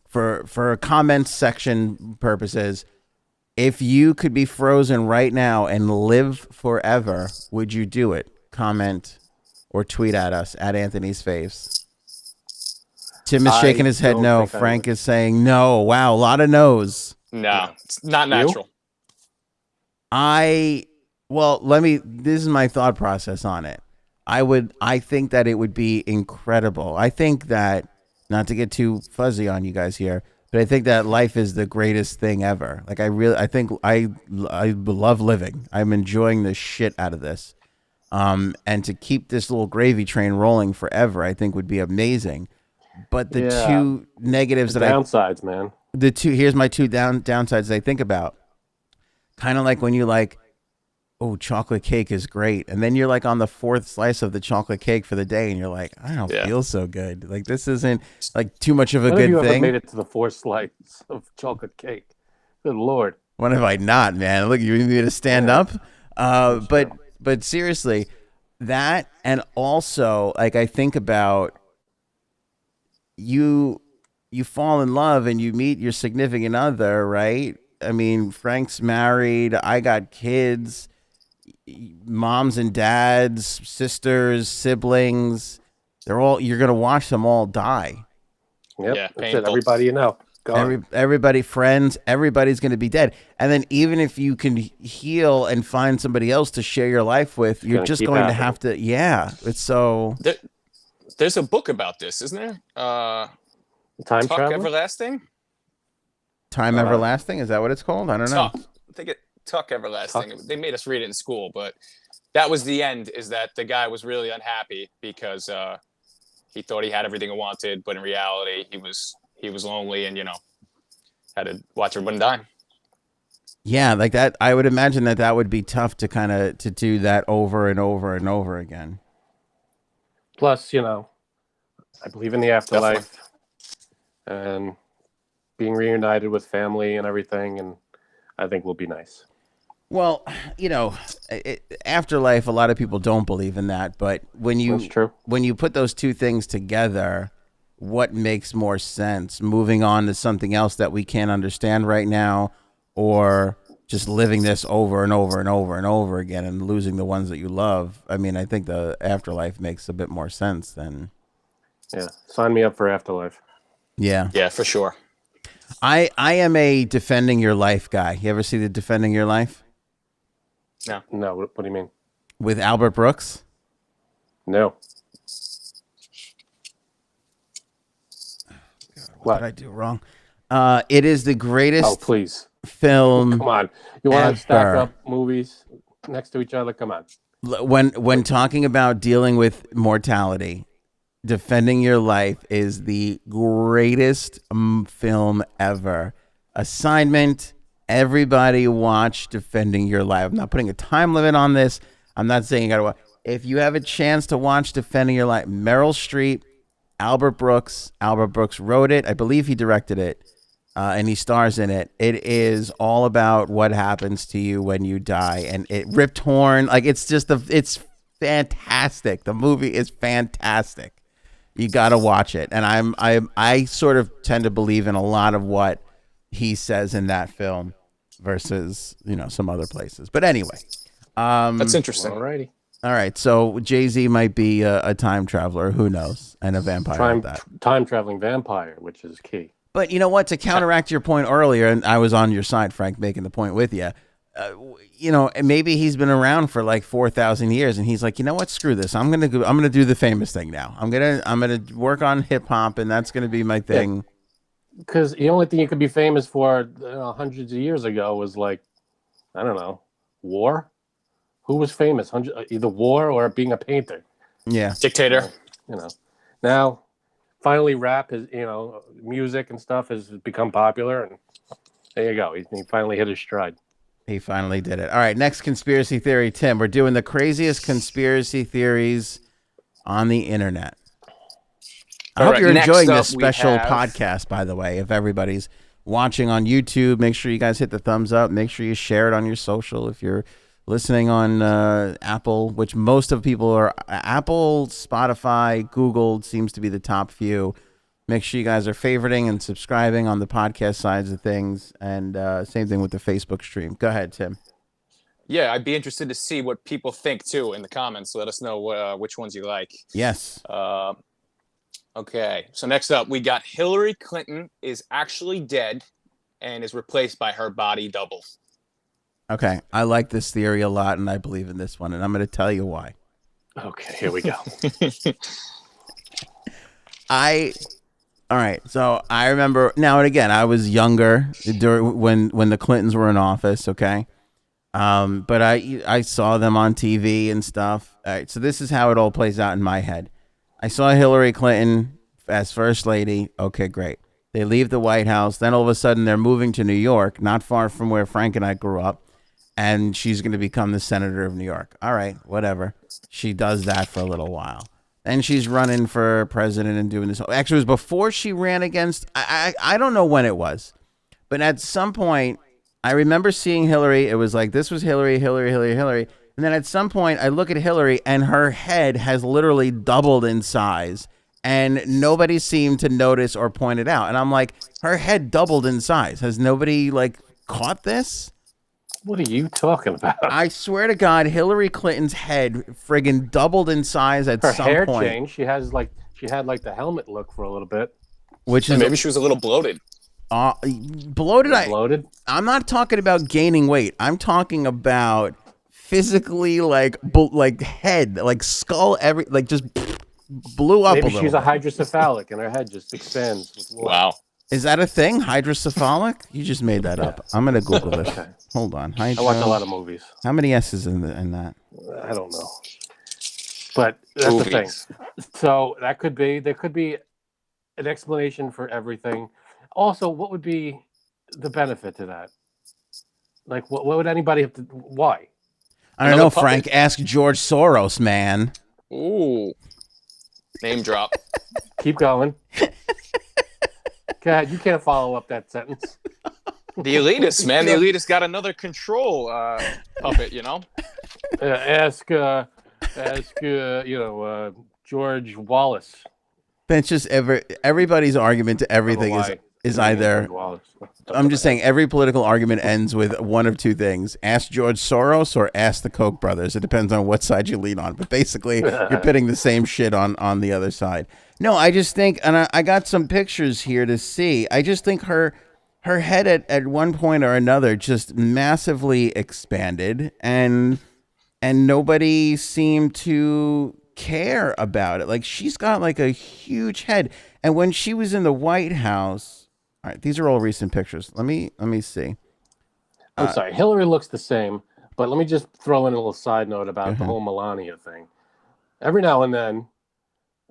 Speaker 1: for comment section purposes, if you could be frozen right now and live forever, would you do it? Comment or tweet at us at Anthony's Faves. Tim is shaking his head
Speaker 3: don't
Speaker 1: no.
Speaker 3: think I
Speaker 1: Frank
Speaker 3: would.
Speaker 1: is saying no. Wow, a lot of no's.
Speaker 2: No, it's not natural.
Speaker 1: This is my thought process on it. I think that it would be incredible. I think that, not to get too fuzzy on you guys here, but I think that life is the greatest thing ever. Like I think I love living. I'm enjoying the shit out of this. And to keep this little gravy train rolling forever, I think would be amazing. But the two negatives
Speaker 3: downsides, man.
Speaker 1: Here's my two downsides I think about. Kind of like when you oh, chocolate cake is great. And then you're like on the fourth slice of the chocolate cake for the day, and you're like, I don't feel so good. Like this isn't like too much of a
Speaker 3: When
Speaker 1: good
Speaker 3: have you
Speaker 1: thing.
Speaker 3: ever made it to the fourth slice of chocolate cake? Good Lord.
Speaker 1: When have I not, man? Look, you need me to stand up. But seriously, that, and also like I think about you fall in love and you meet your significant other, right? I mean, Frank's married. I got kids, moms and dads, sisters, siblings. You're going to watch them all die.
Speaker 3: Yep.
Speaker 2: Yeah,
Speaker 3: That's it.
Speaker 2: painful.
Speaker 3: Everybody you know. Gone.
Speaker 1: Everybody, friends, everybody's going to be dead. And then even if you can heal and find somebody else to share your life with, you're just going to have to, it's so.
Speaker 2: There's a book about this, isn't there?
Speaker 3: Time
Speaker 2: Tuck
Speaker 3: travel?
Speaker 2: Everlasting?
Speaker 1: Time Everlasting? Is that what it's called? I don't know.
Speaker 2: Tuck. I think Tuck Everlasting. They made us read it in school, but that was the end, is that the guy was really unhappy because he thought he had everything he wanted, but in reality, he was lonely and, had to watch everyone die.
Speaker 1: Yeah, like that. I would imagine that would be tough to do that over and over and over again.
Speaker 3: Plus, I believe in the afterlife and being reunited with family and everything, and I think will be nice.
Speaker 1: Well, afterlife, a lot of people don't believe in that, but when
Speaker 3: That's true.
Speaker 1: when you put those two things together, what makes more sense? Moving on to something else that we can't understand right now, or just living this over and over and over and over again and losing the ones that you love? I mean, I think the afterlife makes a bit more sense than.
Speaker 3: Yeah, sign me up for afterlife.
Speaker 1: Yeah.
Speaker 2: Yeah, for sure.
Speaker 1: I am a Defending Your Life guy. You ever see the Defending Your Life
Speaker 3: No, what do you mean?
Speaker 1: with Albert Brooks?
Speaker 3: No.
Speaker 1: What did I do wrong? It is the greatest
Speaker 3: Oh, please.
Speaker 1: film.
Speaker 3: Come on. You want to stack
Speaker 1: ever.
Speaker 3: up movies next to each other? Come on.
Speaker 1: When talking about dealing with mortality, Defending Your Life is the greatest film ever. Assignment, everybody watch Defending Your Life. I'm not putting a time limit on this. I'm not saying you gotta watch. If you have a chance to watch Defending Your Life, Meryl Streep, Albert Brooks wrote it. I believe he directed it, and he stars in it. It is all about what happens to you when you die, and it Rip Torn. Like it's fantastic. The movie is fantastic. You got to watch it. And I sort of tend to believe in a lot of what he says in that film versus, some other places. But anyway,
Speaker 2: That's interesting.
Speaker 3: Alrighty.
Speaker 1: All right, so Jay-Z might be a time traveler. Who knows? And a vampire at that.
Speaker 3: Time traveling vampire, which is key.
Speaker 1: But you know what? To counteract your point earlier, and I was on your side, Frank, making the point with you. Maybe he's been around for like 4,000 years, and he's like, you know what? Screw this. I'm gonna do the famous thing now. I'm gonna work on hip hop, and that's gonna be my thing.
Speaker 3: Because the only thing you could be famous for hundreds of years ago was like, I don't know, war. Who was famous? Either war or being a painter.
Speaker 1: Yeah,
Speaker 2: dictator.
Speaker 3: Now, finally, rap is music and stuff has become popular, and there you go. He finally hit his stride.
Speaker 1: He finally did it. All right, next conspiracy theory, Tim. We're doing the craziest conspiracy theories on the internet. I hope you're enjoying this special podcast, by the way. If everybody's watching on YouTube, make sure you guys hit the thumbs up. Make sure you share it on your social. If you're listening on Apple, which most of people are, Apple, Spotify, Google seems to be the top few. Make sure you guys are favoriting and subscribing on the podcast sides of things. And same thing with the Facebook stream. Go ahead, Tim.
Speaker 2: Yeah, I'd be interested to see what people think, too, in the comments. Let us know which ones you like.
Speaker 1: Yes.
Speaker 2: Okay, so next up, we got Hillary Clinton is actually dead and is replaced by her body double.
Speaker 1: Okay, I like this theory a lot, and I believe in this one, and I'm going to tell you why.
Speaker 3: Okay, here we go.
Speaker 1: All right, so I remember now and again. I was younger when the Clintons were in office. Okay, but I saw them on TV and stuff. All right, so this is how it all plays out in my head. I saw Hillary Clinton as first lady. Okay, great. They leave the White House. Then all of a sudden they're moving to New York, not far from where Frank and I grew up, and she's going to become the senator of New York. All right, whatever. She does that for a little while. And she's running for president and doing this. Actually, it was before she ran against, I don't know when it was, but at some point, I remember seeing Hillary. It was like, this was Hillary. And then at some point, I look at Hillary, and her head has literally doubled in size, and nobody seemed to notice or point it out. And I'm like, her head doubled in size. Has nobody, caught this?
Speaker 3: What are you talking about?
Speaker 1: I swear to God, Hillary Clinton's head friggin' doubled in size at some point.
Speaker 3: Her hair changed. She had the helmet look for a little bit.
Speaker 1: Which is
Speaker 2: maybe she was a little bloated.
Speaker 1: Bloated?
Speaker 3: Bloated?
Speaker 1: I'm not talking about gaining weight. I'm talking about physically, head, skull, just blew up.
Speaker 3: Maybe
Speaker 1: a little
Speaker 3: she's
Speaker 1: bit.
Speaker 3: A hydrocephalic, and her head just expands. With water.
Speaker 2: Wow.
Speaker 1: Is that a thing? Hydrocephalic? You just made that up. I'm gonna Google this.
Speaker 3: Okay.
Speaker 1: Hold on.
Speaker 3: I watch a lot of movies.
Speaker 1: How many S's in that?
Speaker 3: I don't know. But that's the thing. So there could be an explanation for everything. Also, what would be the benefit to that? What would anybody have to? Why?
Speaker 1: I don't know, Frank. Ask George Soros, man.
Speaker 2: Ooh. Name drop.
Speaker 3: Keep going. God, you can't follow up that sentence.
Speaker 2: The elitists, man. The elitists got another control puppet,
Speaker 3: Ask George Wallace.
Speaker 1: That's just everybody's argument to everything is either. I'm just saying every political argument ends with one of two things: ask George Soros or ask the Koch brothers. It depends on what side you lean on, but basically you're pitting the same shit on the other side. No, I just think, and I got some pictures here to see. I just think her head at one point or another just massively expanded, and nobody seemed to care about it. She's got a huge head, and when she was in the White House. All right, these are all recent pictures. Let me see.
Speaker 3: I'm sorry, Hillary looks the same, but let me just throw in a little side note about the whole Melania thing. Every now and then,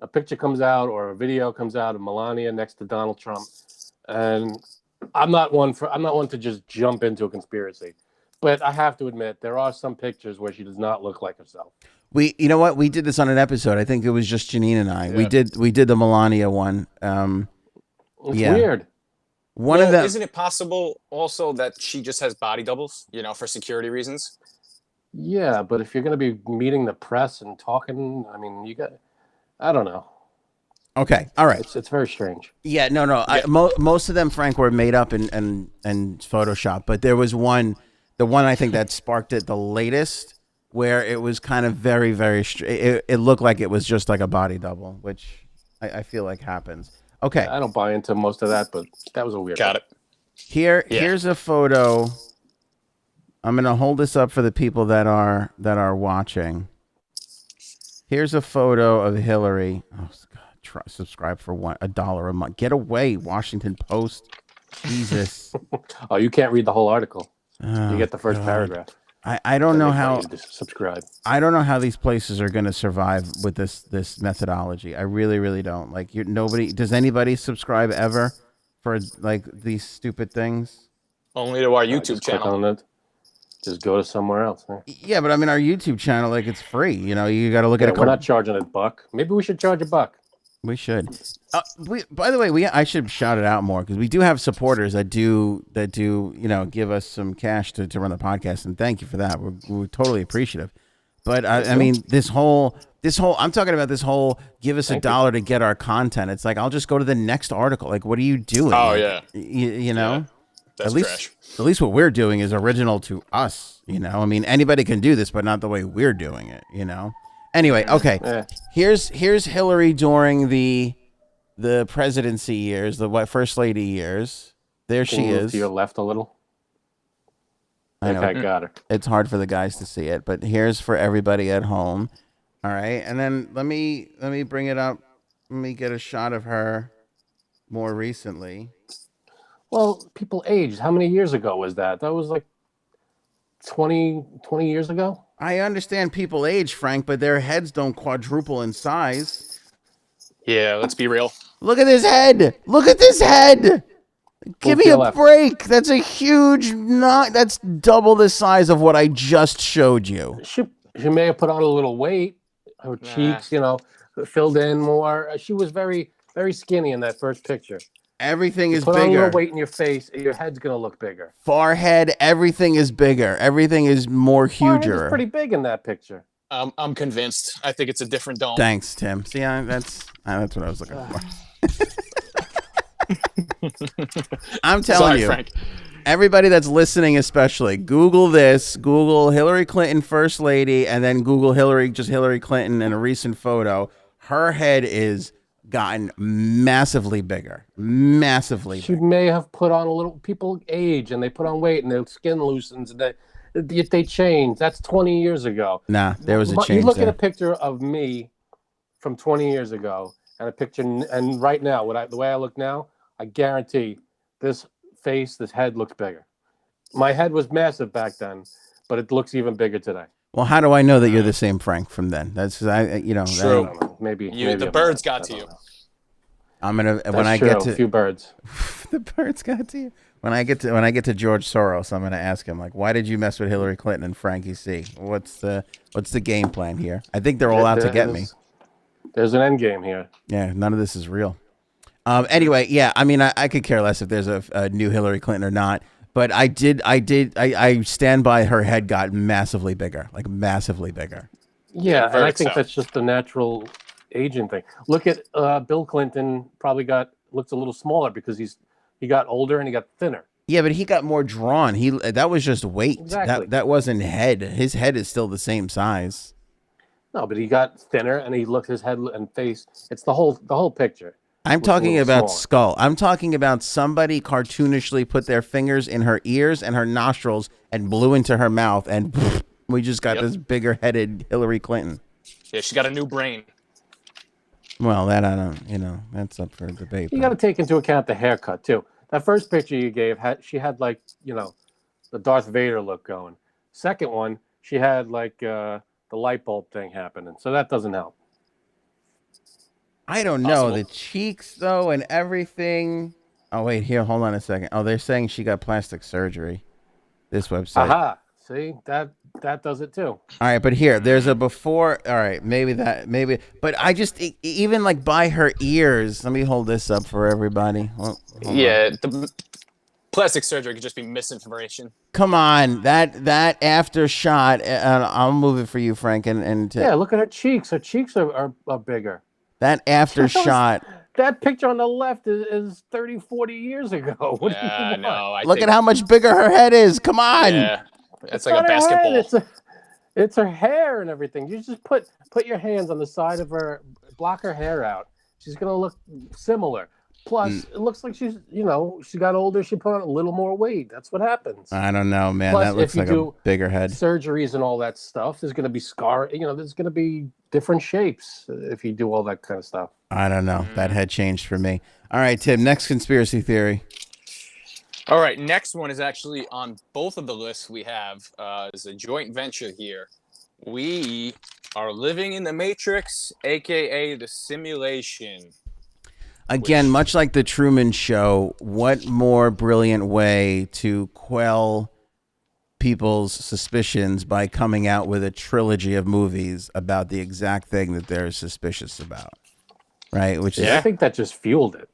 Speaker 3: a picture comes out or a video comes out of Melania next to Donald Trump, and I'm not one to just jump into a conspiracy, but I have to admit there are some pictures where she does not look like herself.
Speaker 1: You know what? We did this on an episode. I think it was just Janine and I. Yeah. We did the Melania one.
Speaker 3: It's weird.
Speaker 1: One of them.
Speaker 2: Isn't it possible also that she just has body doubles, for security reasons?
Speaker 3: Yeah, but if you're going to be meeting the press and talking, I mean, I don't know.
Speaker 1: Okay, all right.
Speaker 3: It's very strange.
Speaker 1: Yeah, no. Yeah. Most of them, Frank, were made up and Photoshop, but there was one, the one I think that sparked it the latest where it was kind of very, very. It looked like it was just like a body double, which I feel like happens. Okay,
Speaker 3: I don't buy into most of that, but that was a weird.
Speaker 2: Got
Speaker 3: one.
Speaker 2: it. Yeah.
Speaker 1: here's a photo. I'm gonna hold this up for the people that are watching. Here's a photo of Hillary. Oh God, subscribe for $1 a month. Get away, Washington Post. Jesus.
Speaker 3: Oh, you can't read the whole article.
Speaker 1: Oh,
Speaker 3: You get the first
Speaker 1: God.
Speaker 3: paragraph.
Speaker 1: I don't know
Speaker 3: They
Speaker 1: how.
Speaker 3: want you to subscribe.
Speaker 1: I don't know how these places are going to survive with this methodology. I really, really don't. Like, nobody. Does anybody subscribe ever for like these stupid things?
Speaker 2: Only to our YouTube
Speaker 3: Just click
Speaker 2: channel.
Speaker 3: on it. Just go to somewhere else. Huh?
Speaker 1: Yeah, but I mean, our YouTube channel, like, it's free. You know, you got to look at
Speaker 3: Yeah,
Speaker 1: a
Speaker 3: we're
Speaker 1: couple.
Speaker 3: not charging $1. Maybe we should charge $1.
Speaker 1: We should. By the way, I should shout it out more because we do have supporters that do give us some cash to run the podcast, and thank you for that. We're totally appreciative. But I mean, this whole I'm talking about this whole give us $1 to get our content. It's like I'll just go to the next article. Like, what are you doing?
Speaker 2: Oh,
Speaker 1: Like,
Speaker 2: yeah.
Speaker 1: you know.
Speaker 2: Yeah. That's trash.
Speaker 1: At least what we're doing is original to us, you know. I mean, anybody can do this, but not the way we're doing it, you know. Anyway, okay.
Speaker 3: Yeah.
Speaker 1: Here's Hillary during the presidency years, the first lady years. There
Speaker 3: Can
Speaker 1: she
Speaker 3: you move
Speaker 1: is.
Speaker 3: to your left a little.
Speaker 1: I know.
Speaker 3: Okay, got her.
Speaker 1: It's hard for the guys to see it, but here's for everybody at home. All right, and then let me bring it up. Let me get a shot of her more recently.
Speaker 3: Well, people aged. How many years ago was that? That was like 20 years ago?
Speaker 1: I understand people age, Frank, but their heads don't quadruple in size.
Speaker 2: Yeah, let's be real.
Speaker 1: Look at this head. Look at this head. Give
Speaker 3: Move to
Speaker 1: me
Speaker 3: your
Speaker 1: a
Speaker 3: left.
Speaker 1: break. That's a huge that's double the size of what I just showed you.
Speaker 3: She may have put on a little weight. Her cheeks, filled in more. She was very, very skinny in that first picture.
Speaker 1: Everything is
Speaker 3: Put on a
Speaker 1: bigger.
Speaker 3: little weight in your face, your head's gonna look bigger.
Speaker 1: Forehead, everything is bigger. Everything is more
Speaker 3: Forehead
Speaker 1: huger.
Speaker 3: is pretty big in that picture.
Speaker 2: I'm convinced. I think it's a different dome.
Speaker 1: Thanks, Tim. See, that's what I was looking for. I'm telling
Speaker 2: Sorry,
Speaker 1: you,
Speaker 2: Frank.
Speaker 1: everybody that's listening, especially, Google this. Google Hillary Clinton First Lady, and then Google Hillary Clinton in a recent photo. Her head is gotten massively bigger.
Speaker 3: She may have put on a little. People age and they put on weight and their skin loosens and they change. That's 20 years ago.
Speaker 1: Nah, there was a
Speaker 3: You
Speaker 1: change
Speaker 3: look
Speaker 1: there.
Speaker 3: at a picture of me from 20 years ago and a picture, and right now, the way I look now, I guarantee this head looks bigger. My head was massive back then, but it looks even bigger today.
Speaker 1: Well, how do I know that you're the same Frank from then? That's
Speaker 2: True.
Speaker 3: I don't know. Maybe
Speaker 2: The
Speaker 3: I'm
Speaker 2: birds
Speaker 3: not.
Speaker 2: got to
Speaker 3: I
Speaker 2: you.
Speaker 3: don't know.
Speaker 1: I'm gonna
Speaker 3: That's
Speaker 1: when I
Speaker 3: true.
Speaker 1: get to
Speaker 3: a few birds.
Speaker 1: the birds got to you. When I get to George Soros, I'm gonna ask him, like, why did you mess with Hillary Clinton and Frankie C? What's the game plan here? I think they're all out to get me.
Speaker 3: There's an end game here.
Speaker 1: Yeah, none of this is real. Anyway, yeah, I mean, I could care less if there's a new Hillary Clinton or not. But I stand by her head got massively bigger, like massively bigger.
Speaker 3: Yeah, and I
Speaker 2: Very
Speaker 3: think
Speaker 2: so.
Speaker 3: that's just the natural aging thing. Look at Bill Clinton. Probably looks a little smaller because he got older and he got thinner.
Speaker 1: Yeah, but he got more drawn. That was just weight.
Speaker 3: Exactly.
Speaker 1: That wasn't head. His head is still the same size.
Speaker 3: No, but he got thinner and he looked his head and face. It's the whole picture.
Speaker 1: I'm
Speaker 3: Looks a
Speaker 1: talking
Speaker 3: little
Speaker 1: about
Speaker 3: smaller.
Speaker 1: skull. I'm talking about somebody cartoonishly put their fingers in her ears and her nostrils and blew into her mouth, and we just got this bigger headed Hillary Clinton.
Speaker 2: Yeah, she got a new brain.
Speaker 1: Well, that I don't, that's up for debate.
Speaker 3: You
Speaker 1: but-
Speaker 3: got to take into account the haircut too. That first picture you gave she had like the Darth Vader look going. Second one, she had like the light bulb thing happening. So that doesn't help.
Speaker 1: I don't know.
Speaker 2: Possible.
Speaker 1: The cheeks, though, and everything. Oh, wait, here, hold on a second. Oh, they're saying she got plastic surgery. This website.
Speaker 3: Aha! See, that does it too.
Speaker 1: All right, but here, there's a before. All right, maybe. But I just, even like by her ears, let me hold this up for everybody. Hold on.
Speaker 2: Yeah, the plastic surgery could just be misinformation.
Speaker 1: Come on, that after shot, I'll move it for you, Frank, and
Speaker 3: Yeah, look at her cheeks. Her cheeks are bigger.
Speaker 1: that after
Speaker 3: That was-
Speaker 1: shot.
Speaker 3: That picture on the left is 30, 40 years ago. What do you want?
Speaker 2: No,
Speaker 1: Look at how much bigger her head is. Come on.
Speaker 2: Yeah, it's like
Speaker 3: not
Speaker 2: a
Speaker 3: her head,
Speaker 2: basketball.
Speaker 3: It's her hair and everything. You just put your hands on the side of her, block her hair out. She's gonna look similar. Plus, it looks like she's, she got older. She put on a little more weight. That's what happens.
Speaker 1: I don't know, man.
Speaker 3: Plus,
Speaker 1: That looks
Speaker 3: if you
Speaker 1: like a
Speaker 3: do
Speaker 1: bigger head.
Speaker 3: surgeries and all that stuff, there's gonna be scar. There's gonna be different shapes if you do all that kind of stuff.
Speaker 1: I don't know. That head changed for me. All right, Tim. Next conspiracy theory.
Speaker 2: All right, next one is actually on both of the lists we have. Is a joint venture here. We are living in the Matrix, aka the simulation.
Speaker 1: Again, much like the Truman Show, what more brilliant way to quell people's suspicions by coming out with a trilogy of movies about the exact thing that they're suspicious about, right? Which is,
Speaker 3: I think that just fueled it.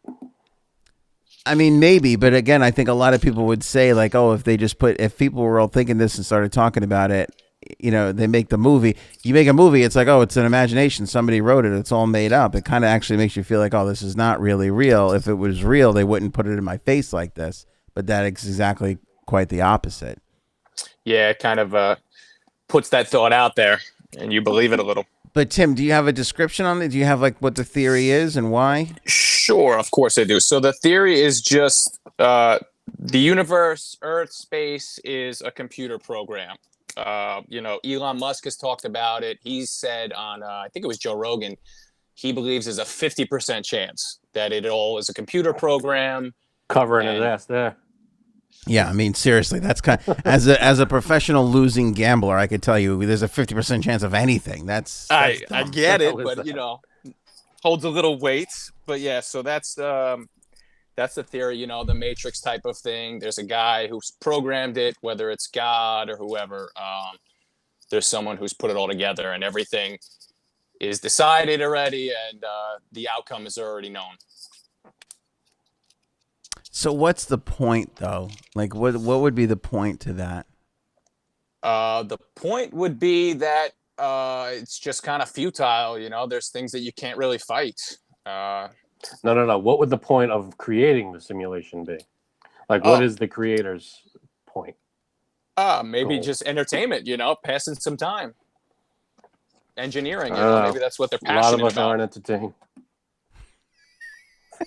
Speaker 1: I mean, maybe, but again, I think a lot of people would say like, oh, if people were all thinking this and started talking about it, they make the movie. You make a movie, it's like, oh, it's an imagination. Somebody wrote it. It's all made up. It kind of actually makes you feel like, oh, this is not really real. If it was real, they wouldn't put it in my face like this. But that is exactly quite the opposite.
Speaker 2: Yeah, it kind of puts that thought out there, and you believe it a little.
Speaker 1: But Tim, do you have a description on it? Do you have like what the theory is and why?
Speaker 2: Sure, of course I do. So the theory is just the universe, Earth, space is a computer program. Elon Musk has talked about it. He's said on, I think it was Joe Rogan, he believes there's a 50% chance that it all is a computer program.
Speaker 3: Covering his ass there.
Speaker 1: Yeah, I mean, seriously, that's kind of, as a professional losing gambler, I could tell you there's a 50% chance of anything. That's
Speaker 2: I
Speaker 1: dumb.
Speaker 2: get it, but holds a little weight. But yeah, so that's the theory, the Matrix type of thing. There's a guy who's programmed it, whether it's God or whoever. There's someone who's put it all together, and everything is decided already, and the outcome is already known.
Speaker 1: So what's the point, though? Like, what would be the point to that?
Speaker 2: The point would be that it's just kind of futile. There's things that you can't really fight.
Speaker 3: No. What would the point of creating the simulation be? Like, what is the creator's point?
Speaker 2: Maybe just entertainment, passing some time. Engineering, maybe that's what they're passionate about.
Speaker 3: A lot of us aren't entertained.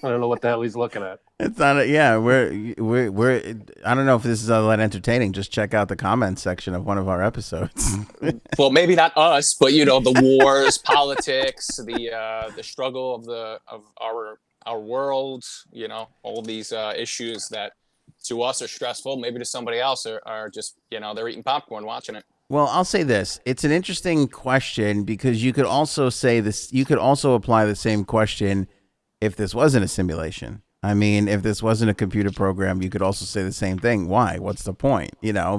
Speaker 3: I don't know what the hell he's looking at.
Speaker 1: It's not. We're. I don't know if this is all that entertaining. Just check out the comments section of one of our episodes.
Speaker 2: Well, maybe not us, but the wars, politics, the struggle of our world. All these issues that to us are stressful. Maybe to somebody else are just they're eating popcorn watching it.
Speaker 1: Well, I'll say this. It's an interesting question because you could also say this. You could also apply the same question if this wasn't a simulation. I mean, if this wasn't a computer program, you could also say the same thing. Why? What's the point?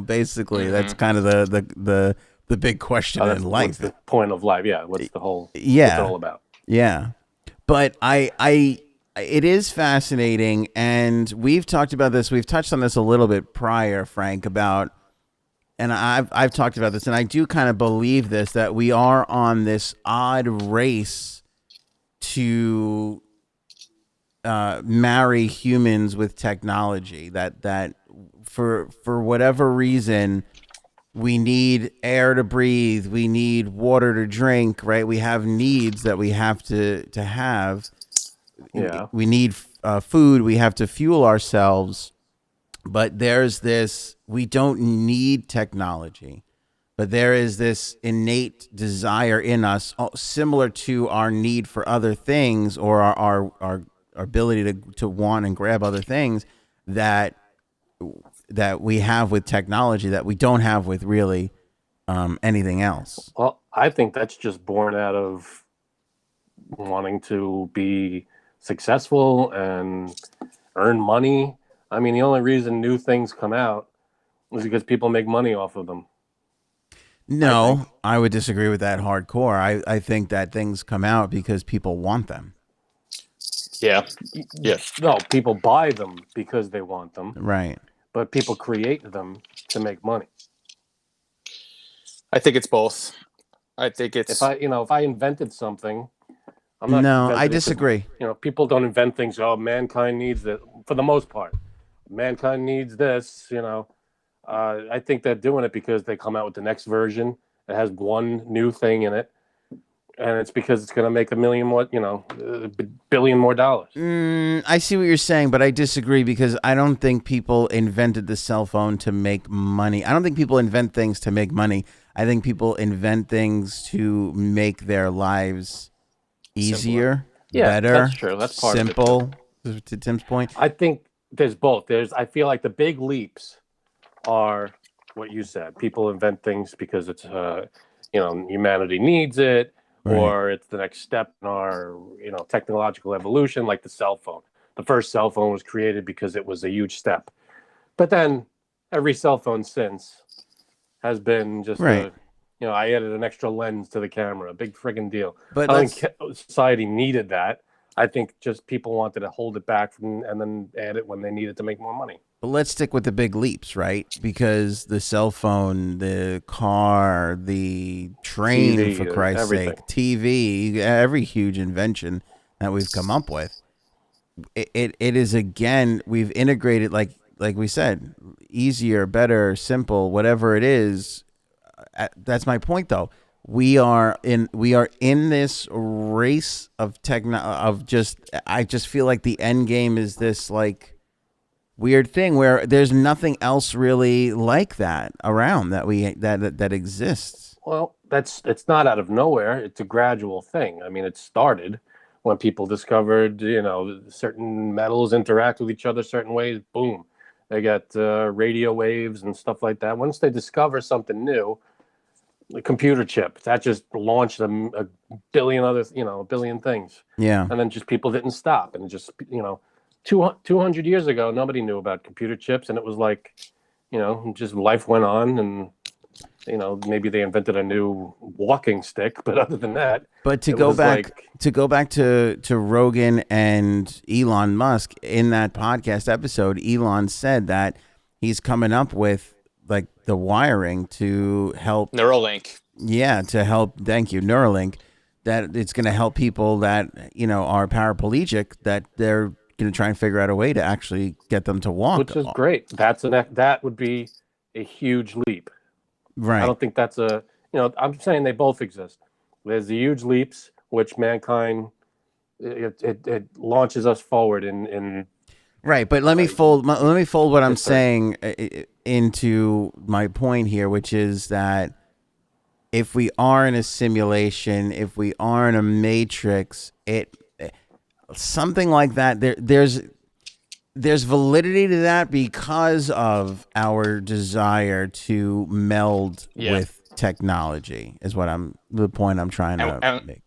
Speaker 1: Basically, that's kind of the big question in life.
Speaker 3: What's the point of life? Yeah. What's the whole?
Speaker 1: Yeah.
Speaker 3: What's it all about?
Speaker 1: Yeah. But it is fascinating, and we've talked about this. We've touched on this a little bit prior, Frank, about, and I've talked about this, and I do kind of believe this, that we are on this odd race to marry humans with technology, that for whatever reason we need air to breathe, we need water to drink, right? We have needs that we have to have. We need food, we have to fuel ourselves, but there's this, we don't need technology, but there is this innate desire in us, similar to our need for other things, or our ability to want and grab other things that we have with technology that we don't have with really anything else.
Speaker 3: Well, I think that's just born out of wanting to be successful and earn money. I mean, the only reason new things come out is because people make money off of them.
Speaker 1: No, I would disagree with that hardcore. I think that things come out because people want them.
Speaker 2: Yeah.
Speaker 3: No, people buy them because they want them.
Speaker 1: Right.
Speaker 3: But people create them to make money.
Speaker 2: I think it's both. I think it's...
Speaker 3: If I invented something,
Speaker 1: I disagree.
Speaker 3: People don't invent things. Oh, mankind needs it. For the most part, mankind needs this. I think they're doing it because they come out with the next version, It has one new thing in it, and it's because it's going to make $1 million more, billion more dollars.
Speaker 1: I see what you're saying, but I disagree because I don't think people invented the cell phone to make money. I don't think people invent things to make money. I think people invent things to make their lives easier, better,
Speaker 3: that's true. That's part
Speaker 1: simple. To Tim's point,
Speaker 3: I think there's both. I feel like the big leaps are what you said. People invent things because it's, humanity needs it, or it's the next step in our, technological evolution, like the cell phone. The first cell phone was created because it was a huge step. But then every cell phone since has been just, I added an extra lens to the camera, a big friggin' deal.
Speaker 1: But
Speaker 3: I think society needed that. I think just people wanted to hold it back and then add it when they needed to make more money.
Speaker 1: But let's stick with the big leaps, right? Because the cell phone, the car, the train,
Speaker 3: TV,
Speaker 1: for Christ's
Speaker 3: everything.
Speaker 1: sake, TV, every huge invention that we've come up with, it is, again, we've integrated, like we said, easier, better, simple, whatever it is. That's my point, though. We are in this race of I just feel like the end game is this like weird thing where there's nothing else really like that around that exists.
Speaker 3: Well, it's not out of nowhere. It's a gradual thing. I mean, it started when people discovered, certain metals interact with each other certain ways. Boom, they got radio waves and stuff like that. Once they discover something new, the computer chip, that just launched a billion other, a billion things.
Speaker 1: Yeah.
Speaker 3: And then just people didn't stop. And just, 200 years ago, nobody knew about computer chips. And it was like, just life went on and, maybe they invented a new walking stick. But other than that.
Speaker 1: But to go back to Rogan and Elon Musk, in that podcast episode, Elon said that he's coming up with like the wiring to help
Speaker 2: Neuralink.
Speaker 1: Yeah, to help. Thank you, Neuralink. That it's going to help people that are paraplegic. That they're going to try and figure out a way to actually get them to walk,
Speaker 3: which is great. That would be a huge leap.
Speaker 1: Right.
Speaker 3: I don't think that's I'm saying they both exist. There's the huge leaps, which mankind it launches us forward in.
Speaker 1: Right, but let me fold what I'm saying into my point here, which is that if we are in a simulation, if we are in a matrix, something like that, there's validity to that because of our desire to meld with technology. Is the point I'm trying to make.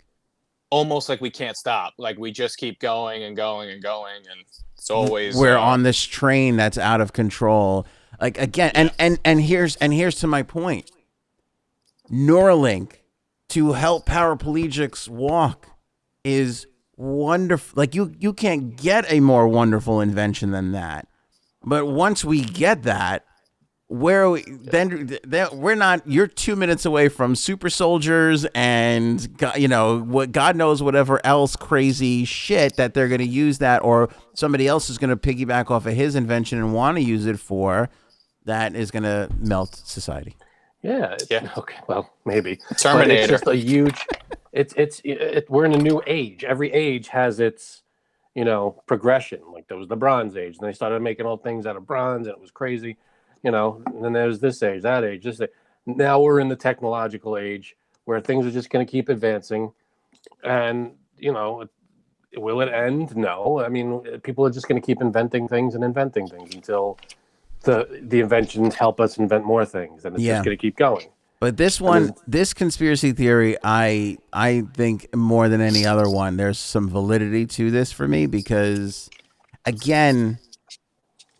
Speaker 2: Almost like we can't stop. Like we just keep going and going and going, and it's always
Speaker 1: we're on this train that's out of control. Like again, and here's to my point. Neuralink to help paraplegics walk is wonderful. Like you can't get a more wonderful invention than that. But once we get that, where are we then? We're not. You're 2 minutes away from super soldiers and what God knows whatever else crazy shit that they're going to use that, or somebody else is going to piggyback off of his invention and want to use it for. That is going to melt society.
Speaker 3: Yeah. Okay. Well, maybe
Speaker 2: Terminator.
Speaker 3: But it's just a huge. We're in a new age. Every age has its progression. Like there was the Bronze Age, and they started making all things out of bronze, and it was crazy. And then there's this age, that age, this age. Now we're in the technological age where things are just going to keep advancing. And, will it end? No. I mean, people are just going to keep inventing things until the inventions help us invent more things. And it's just going to keep going.
Speaker 1: But this conspiracy theory, I think more than any other one, there's some validity to this for me because, again,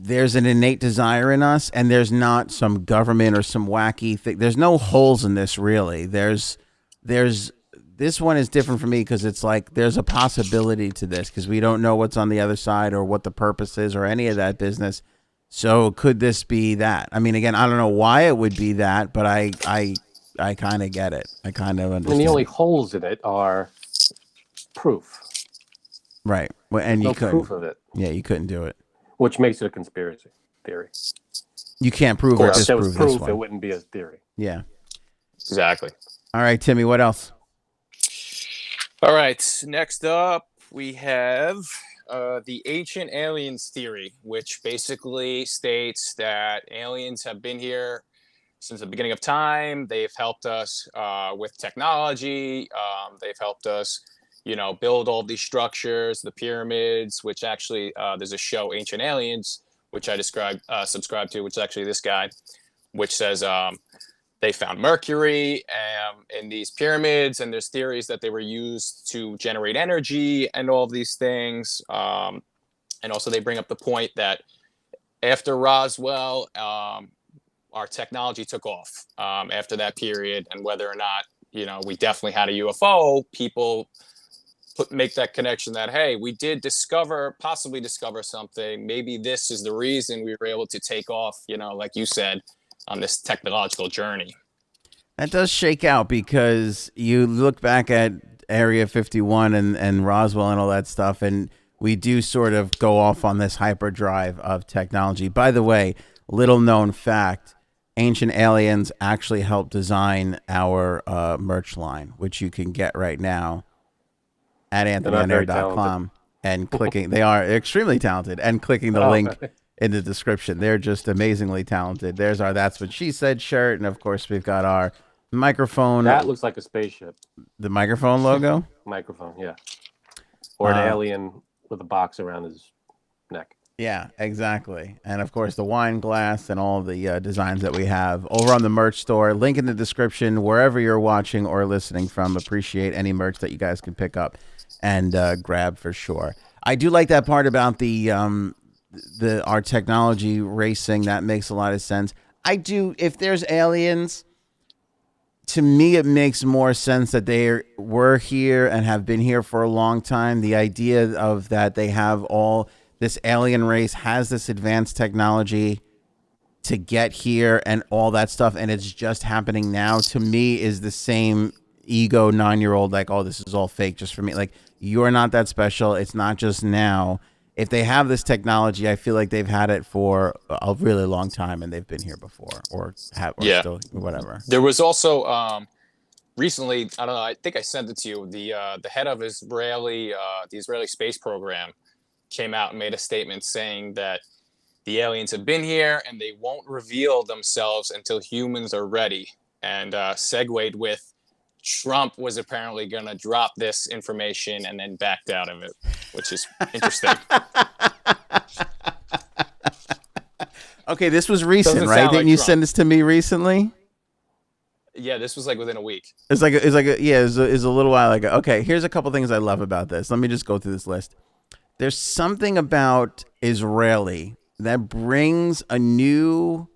Speaker 1: there's an innate desire in us, and there's not some government or some wacky thing. There's no holes in this, really. There's this one is different for me because it's like there's a possibility to this because we don't know what's on the other side or what the purpose is or any of that business. So could this be that? I mean, again, I don't know why it would be that, but I kind of get it. I kind of understand.
Speaker 3: And the only holes in it are proof.
Speaker 1: Right. Well, and
Speaker 3: no
Speaker 1: you couldn't.
Speaker 3: proof of it.
Speaker 1: Yeah, you couldn't do it.
Speaker 3: Which makes it a conspiracy theory.
Speaker 1: You can't prove or
Speaker 3: If there
Speaker 1: disprove
Speaker 3: was proof,
Speaker 1: this one.
Speaker 3: it wouldn't be a theory.
Speaker 1: Yeah.
Speaker 2: Exactly.
Speaker 1: All right, Timmy, what else?
Speaker 2: All right. Next up, we have the ancient aliens theory, which basically states that aliens have been here since the beginning of time. They've helped us with technology. They've helped us, build all these structures, the pyramids, which actually there's a show, Ancient Aliens, which I subscribe to, which is actually this guy, which says they found mercury in these pyramids, and there's theories that they were used to generate energy and all of these things. And also, they bring up the point that after Roswell, our technology took off after that period, and whether or not we definitely had a UFO, people make that connection that, hey, we did possibly discover something. Maybe this is the reason we were able to take off, like you said, on this technological journey.
Speaker 1: That does shake out because you look back at Area 51 and Roswell and all that stuff, and we do sort of go off on this hyperdrive of technology. By the way, little known fact, Ancient Aliens actually helped design our merch line, which you can get right now at anthonyair.com and clicking. They are extremely talented, and clicking the link in the description. They're just amazingly talented. There's our That's What She Said shirt, and of course we've got our microphone.
Speaker 3: That looks like a spaceship.
Speaker 1: The microphone logo?
Speaker 3: Microphone, yeah. Or an alien with a box around his neck.
Speaker 1: Yeah, exactly. And of course the wine glass and all the designs that we have over on the merch store. Link in the description wherever you're watching or listening from. Appreciate any merch that you guys can pick up and grab for sure. I do like that part about the our technology racing. That makes a lot of sense. I do. If there's aliens, to me, it makes more sense that they were here and have been here for a long time. The idea of that they have this alien race has this advanced technology to get here and all that stuff, and it's just happening now, to me is the same ego 9-year-old, like, oh, this is all fake just for me. Like, you're not that special. It's not just now. If they have this technology, I feel like they've had it for a really long time, and they've been here before, or still whatever.
Speaker 2: There was also recently, I don't know, I think I sent it to you. The head of the Israeli space program came out and made a statement saying that the aliens have been here and they won't reveal themselves until humans are ready. And segued with Trump was apparently going to drop this information and then backed out of it, which is interesting.
Speaker 1: Okay, this was recent, right? Didn't you send this to me recently?
Speaker 2: Yeah, this was like within a week.
Speaker 1: It's a little while ago. Okay, here's a couple things I love about this. Let me just go through this list. There's something about Israeli that brings a new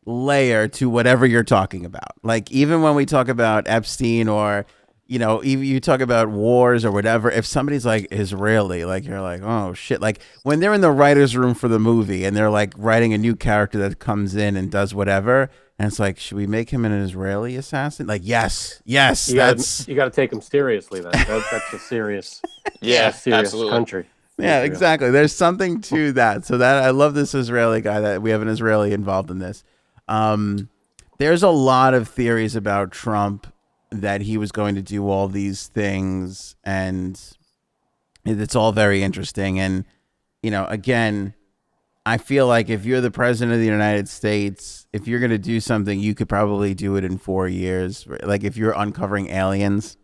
Speaker 1: layer to whatever you're talking about. Like, even when we talk about Epstein, or even you talk about wars or whatever, if somebody's like Israeli, like, you're like, oh shit. Like, when they're in the writer's room for the movie and they're like writing a new character that comes in and does whatever, and it's like, should we make him an Israeli assassin? Like, yes,
Speaker 3: you got to take him seriously. That's a serious, serious
Speaker 2: absolutely.
Speaker 3: country.
Speaker 1: Yeah, exactly. There's something to that. So that I love this Israeli guy, that we have an Israeli involved in this. There's a lot of theories about Trump, that he was going to do all these things, and it's all very interesting. And, again, I feel like if you're the president of the United States, if you're going to do something, you could probably do it in 4 years. Like, if you're uncovering aliens.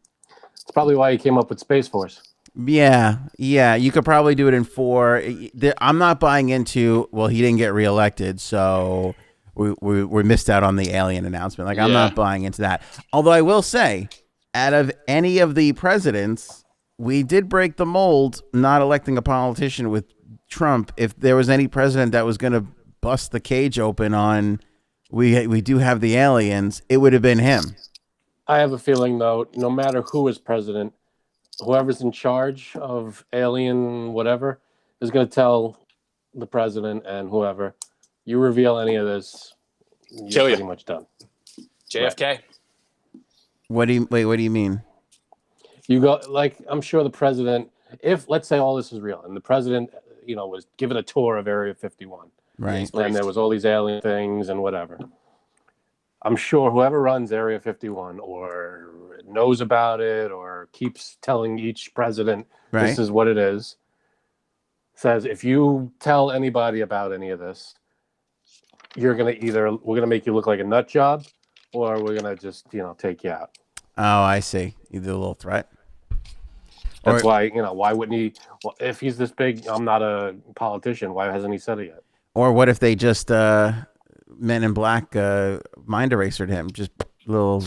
Speaker 3: It's probably why he came up with Space Force.
Speaker 1: Yeah, you could probably do it in 4. I'm not buying into, well, he didn't get reelected, so we missed out on the alien announcement. Like, I'm not buying into that. Although I will say, out of any of the presidents, we did break the mold not electing a politician with Trump. If there was any president that was going to bust the cage open on, we do have the aliens, it would have been him.
Speaker 3: I have a feeling, though, no matter who is president, whoever's in charge of alien whatever is going to tell the president and whoever, you reveal any of this, you're pretty much done.
Speaker 2: JFK. Right.
Speaker 1: What do you mean?
Speaker 3: You go, like, I'm sure the president, if, let's say all this is real, and the president, was given a tour of Area 51.
Speaker 1: Right.
Speaker 3: And there was all these alien things and whatever. I'm sure whoever runs Area 51 or knows about it or keeps telling each president
Speaker 1: Right.
Speaker 3: this is what it is, says if you tell anybody about any of this, we're gonna make you look like a nut job, or we're gonna just take you out.
Speaker 1: Oh, I see. You do a little threat.
Speaker 3: That's
Speaker 1: Or-
Speaker 3: why why wouldn't he? Well, if he's this big, I'm not a politician. Why hasn't he said it yet?
Speaker 1: Or what if they just Men in Black mind erasered him? Just little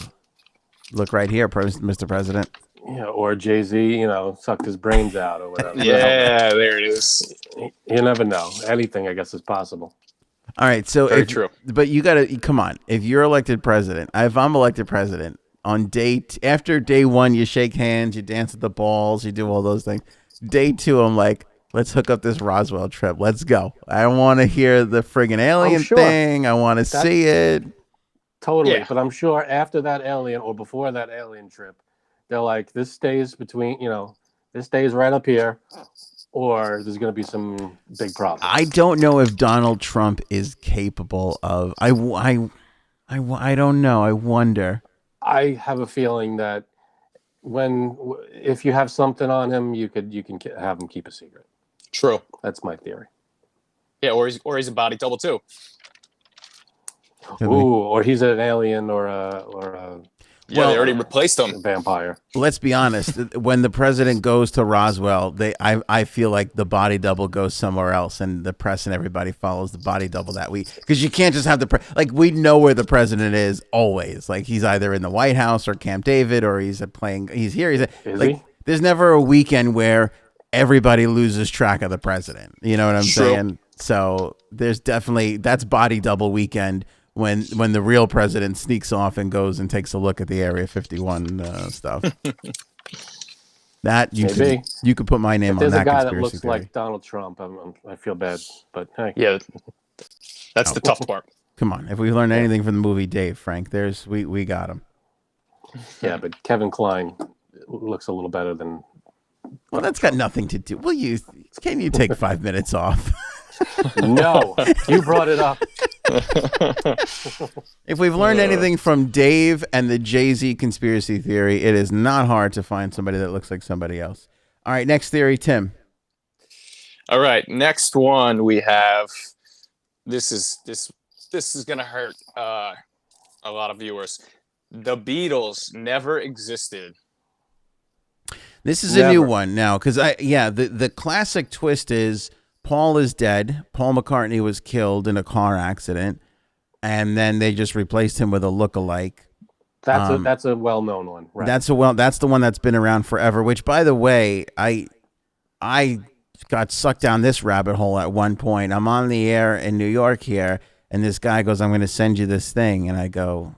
Speaker 1: look right here, Mr. President.
Speaker 3: Or Jay-Z, sucked his brains out or whatever.
Speaker 2: Yeah, there it is.
Speaker 3: You never know. Anything, I guess, is possible.
Speaker 1: All right, so
Speaker 2: Very true.
Speaker 1: But you gotta come on. If you're elected president, if I'm elected president, on after day 1, you shake hands, you dance with the balls, you do all those things. Day 2, I'm like, let's hook up this Roswell trip. Let's go. I want to hear the friggin' alien thing. I want to see it.
Speaker 3: Totally.
Speaker 2: Yeah.
Speaker 3: But I'm sure after that alien or before that alien trip, they're like, this stays this stays right up here, or there's going to be some big problems.
Speaker 1: I don't know if Donald Trump is capable of. I don't know. I wonder.
Speaker 3: I have a feeling that if you have something on him, you can have him keep a secret.
Speaker 2: True.
Speaker 3: That's my theory.
Speaker 2: Yeah, or he's a body double too.
Speaker 1: Could be.
Speaker 3: Ooh, or he's an alien or a
Speaker 2: Yeah, they already replaced him.
Speaker 3: vampire.
Speaker 1: Let's be honest. When the president goes to Roswell, I feel like the body double goes somewhere else, and the press and everybody follows the body double that week, because you can't just have we know where the president is always. Like, he's either in the White House or Camp David, or he's here.
Speaker 3: Is he?
Speaker 1: There's never a weekend where everybody loses track of the president. You know what I'm
Speaker 2: True.
Speaker 1: saying? So there's that's body double weekend. When the real president sneaks off and goes and takes a look at the Area 51 stuff. That you could put my name
Speaker 3: If
Speaker 1: on
Speaker 3: there's
Speaker 1: that
Speaker 3: a guy that
Speaker 1: conspiracy
Speaker 3: looks
Speaker 1: theory.
Speaker 3: like Donald Trump, I feel bad, but hey.
Speaker 2: Yeah, that's the tough part.
Speaker 1: Come on, if we learned anything from the movie Dave, Frank, we got him.
Speaker 3: Yeah, but Kevin Kline looks a little better than.
Speaker 1: Well, that's got nothing to do. Can you take 5 minutes off?
Speaker 3: No, you brought it up.
Speaker 1: If we've learned anything from Dave and the Jay-Z conspiracy theory, it is not hard to find somebody that looks like somebody else. All right, next theory, Tim.
Speaker 2: All right, next one we have. This is gonna hurt a lot of viewers. The Beatles never existed.
Speaker 1: This is a new one now, because the classic twist is Paul is dead. Paul McCartney was killed in a car accident, and then they just replaced him with a look-alike.
Speaker 3: That's a well-known one. Right?
Speaker 1: That's the one that's been around forever. Which, by the way, I got sucked down this rabbit hole at one point. I'm on the air in New York here, and this guy goes, "I'm going to send you this thing," and I go,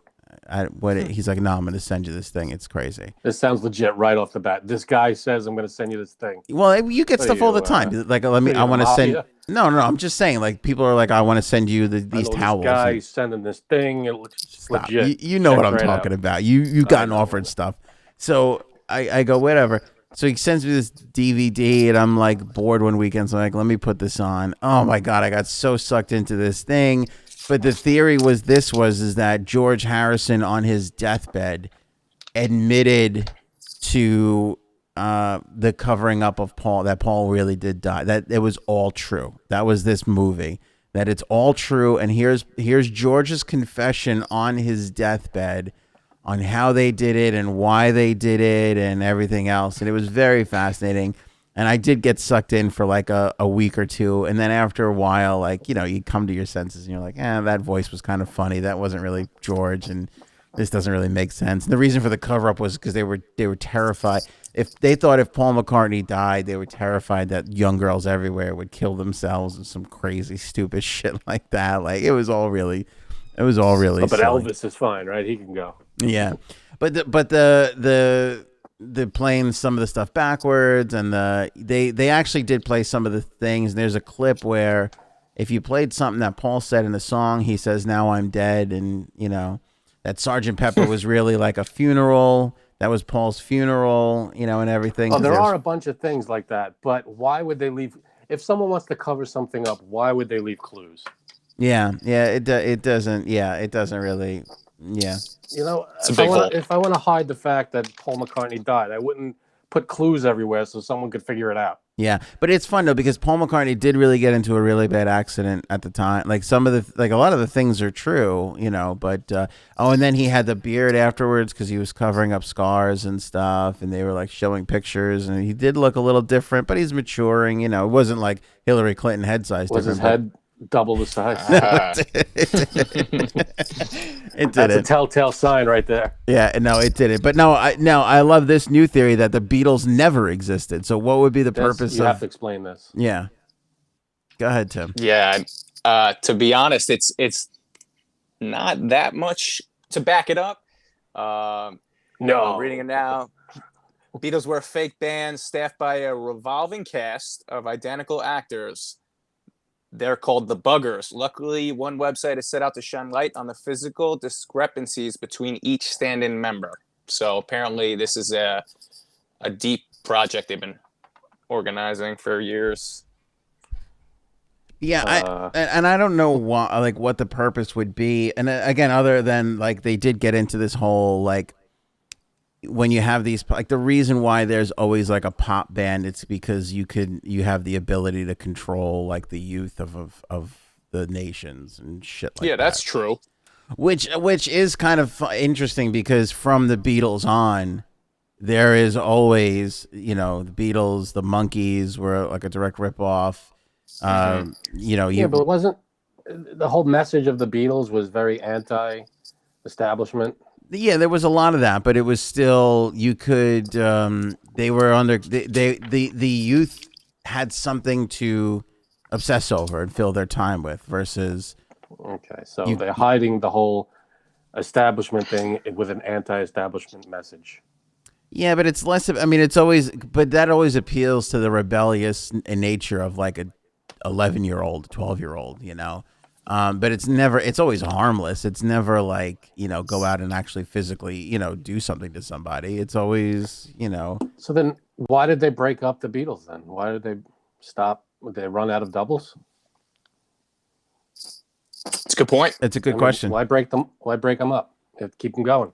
Speaker 1: He's like, "No, I'm going to send you this thing. It's crazy."
Speaker 3: This sounds legit right off the bat. This guy says, "I'm going to send you this thing."
Speaker 1: Well, you get stuff all the time. Like, I want to send. No. I'm just saying. Like, people are like, "I want to send you these towels."
Speaker 3: This guy sending this thing. It's legit.
Speaker 1: You know what I'm talking about. You've gotten offered stuff. So I go, whatever. So he sends me this DVD, and I'm like bored one weekend. So I'm like, let me put this on. Oh my God, I got so sucked into this thing. But the theory was that George Harrison on his deathbed admitted to the covering up of Paul, that Paul really did die, that it was all true. That was this movie, that it's all true. And here's George's confession on his deathbed on how they did it and why they did it and everything else. And it was very fascinating. And I did get sucked in for like a week or two. And then after a while, like, you come to your senses and you're like, that voice was kind of funny. That wasn't really George. And this doesn't really make sense. And the reason for the cover up was because they were terrified. If they thought if Paul McCartney died, they were terrified that young girls everywhere would kill themselves and some crazy, stupid shit like that. Like, it was all really
Speaker 3: But
Speaker 1: silly.
Speaker 3: Elvis is fine, right? He can go.
Speaker 1: Yeah. But the playing some of the stuff backwards, and they actually did play some of the things. And there's a clip where if you played something that Paul said in the song, he says, "Now I'm dead," and that Sgt. Pepper was really like a funeral. That was Paul's funeral, and everything.
Speaker 3: Oh, there are a bunch of things like that, but why would they leave? If someone wants to cover something up, why would they leave clues?
Speaker 1: Yeah, it doesn't. Yeah, it doesn't really Yeah.
Speaker 3: You know,
Speaker 2: It's a big hole.
Speaker 3: if I want to hide the fact that Paul McCartney died, I wouldn't put clues everywhere so someone could figure it out.
Speaker 1: Yeah, but it's fun though because Paul McCartney did really get into a really bad accident at the time. Like some of a lot of the things are true, you know. But and then he had the beard afterwards because he was covering up scars and stuff, and they were like showing pictures, and he did look a little different, but he's maturing. You know, it wasn't like Hillary Clinton head size.
Speaker 3: Was his head double the size?
Speaker 1: It
Speaker 3: That's a
Speaker 1: didn't.
Speaker 3: telltale sign right there.
Speaker 1: Yeah, no, it didn't. But no, I love this new theory that the Beatles never existed. So what would be the purpose
Speaker 3: You
Speaker 1: of?
Speaker 3: have to explain this.
Speaker 1: Yeah, go ahead, Tim.
Speaker 2: Yeah. To be honest, it's not that much to back it up.
Speaker 3: No.
Speaker 2: I'm reading it now. Beatles were a fake band staffed by a revolving cast of identical actors. They're called the Buggers. Luckily, one website is set out to shine light on the physical discrepancies between each stand-in member. So apparently this is a deep project they've been organizing for years.
Speaker 1: Yeah, I don't know what the purpose would be, and again, other than like they did get into this whole like when you have these like the reason why there's always like a pop band, it's because you have the ability to control like the youth of the nations and shit like that.
Speaker 2: Yeah, that's true.
Speaker 1: Which is kind of interesting because from the Beatles on, there is always, you know, the Beatles, the Monkees were like a direct ripoff. You know,
Speaker 3: Yeah, but it wasn't the whole message of the Beatles was very anti-establishment.
Speaker 1: Yeah, there was a lot of that, but it was still you could. They were under the youth had something to obsess over and fill their time with versus.
Speaker 3: Okay, so they're hiding the whole establishment thing with an anti-establishment message.
Speaker 1: Yeah, but it's less of. I mean, it's always, but that always appeals to the rebellious nature of like a 11-year-old, 12-year-old, you know. But it's never. It's always harmless. It's never like, you know, go out and actually physically, you know, do something to somebody. It's always, you know.
Speaker 3: So then, why did they break up the Beatles then? Why did they stop? Did they run out of doubles?
Speaker 2: It's a good point.
Speaker 1: It's a good question.
Speaker 3: Why break them? Why break them up? Keep them going.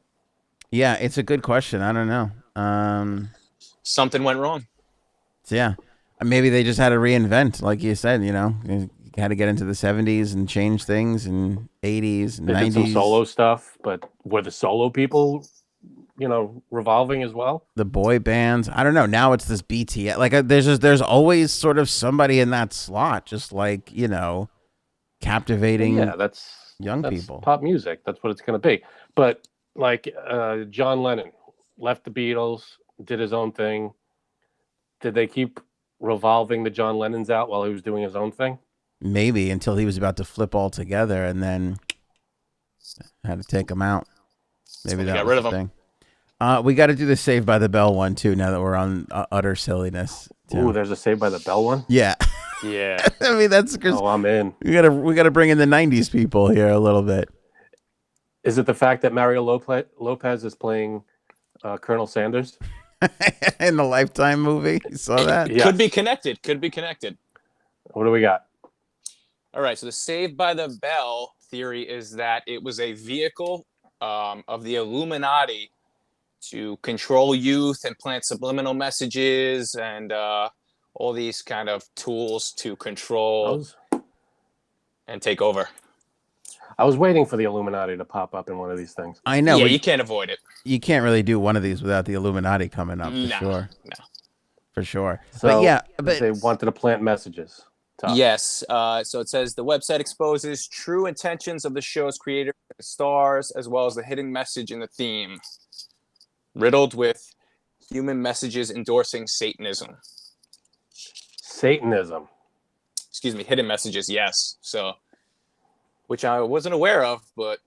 Speaker 1: Yeah, it's a good question. I don't know.
Speaker 2: Something went wrong.
Speaker 1: So yeah, maybe they just had to reinvent, like you said. You know, you had to get into the 70s and change things, and 80s and
Speaker 3: They
Speaker 1: 90s.
Speaker 3: did some solo stuff, but were the solo people, you know, revolving as well?
Speaker 1: The boy bands. I don't know. Now it's this BTS. Like there's always sort of somebody in that slot, just like, you know, captivating.
Speaker 3: Yeah, that's
Speaker 1: people.
Speaker 3: Pop music. That's what it's going to be. But like John Lennon left the Beatles, did his own thing. Did they keep revolving the John Lennons out while he was doing his own thing?
Speaker 1: Maybe until he was about to flip altogether, and then had to take him out. Maybe that
Speaker 2: got
Speaker 1: was
Speaker 2: rid of
Speaker 1: the
Speaker 2: him.
Speaker 1: thing. We got to do the Saved by the Bell one too. Now that we're on utter silliness.
Speaker 3: Ooh, there's a Saved by the Bell one.
Speaker 1: Yeah.
Speaker 2: Yeah.
Speaker 1: I mean, that's because
Speaker 3: I'm in.
Speaker 1: we gotta bring in the 90s people here a little bit.
Speaker 3: Is it the fact that Mario Lopez is playing Colonel Sanders
Speaker 1: in the Lifetime movie? You saw that?
Speaker 3: Yes.
Speaker 2: Could be connected. Could be connected.
Speaker 3: What do we got?
Speaker 2: All right. So the Saved by the Bell theory is that it was a vehicle of the Illuminati to control youth and plant subliminal messages and all these kind of tools to control and take over.
Speaker 3: I was waiting for the Illuminati to pop up in one of these things.
Speaker 1: I know.
Speaker 2: Yeah, you can't avoid it.
Speaker 1: You can't really do one of these without the Illuminati coming up, for sure.
Speaker 2: No.
Speaker 1: For sure.
Speaker 3: So
Speaker 1: but yeah, but
Speaker 3: they wanted to plant messages.
Speaker 2: Yes. So it says the website exposes true intentions of the show's creator and stars, as well as the hidden message in the theme, riddled with human messages endorsing Satanism.
Speaker 3: Satanism.
Speaker 2: Excuse me, hidden messages. Yes. So, which I wasn't aware of, but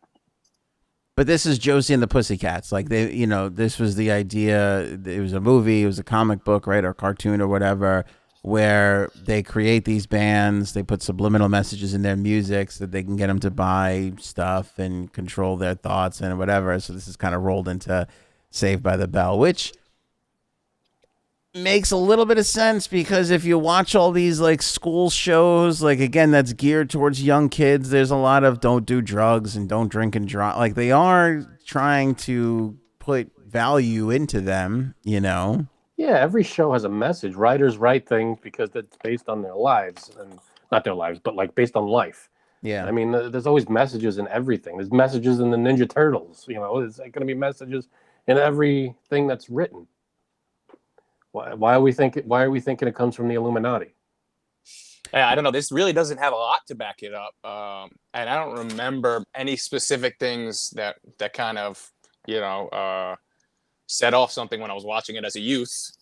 Speaker 1: this is Josie and the Pussycats. Like they, you know, this was the idea. It was a movie. It was a comic book, right, or cartoon or whatever, where they create these bands. They put subliminal messages in their music so that they can get them to buy stuff and control their thoughts and whatever. So this is kind of rolled into Saved by the Bell, which makes a little bit of sense because if you watch all these like school shows, like again, that's geared towards young kids. There's a lot of don't do drugs and don't drink and drive. Like they are trying to put value into them, you know?
Speaker 3: Yeah, every show has a message. Writers write things because it's based on their lives, and not their lives, but like based on life.
Speaker 1: Yeah.
Speaker 3: I mean, there's always messages in everything. There's messages in the Ninja Turtles. You know, there's going to be messages in everything that's written. Why are we thinking it comes from the Illuminati?
Speaker 2: Yeah, I don't know. This really doesn't have a lot to back it up, and I don't remember any specific things that kind of set off something when I was watching it as a youth.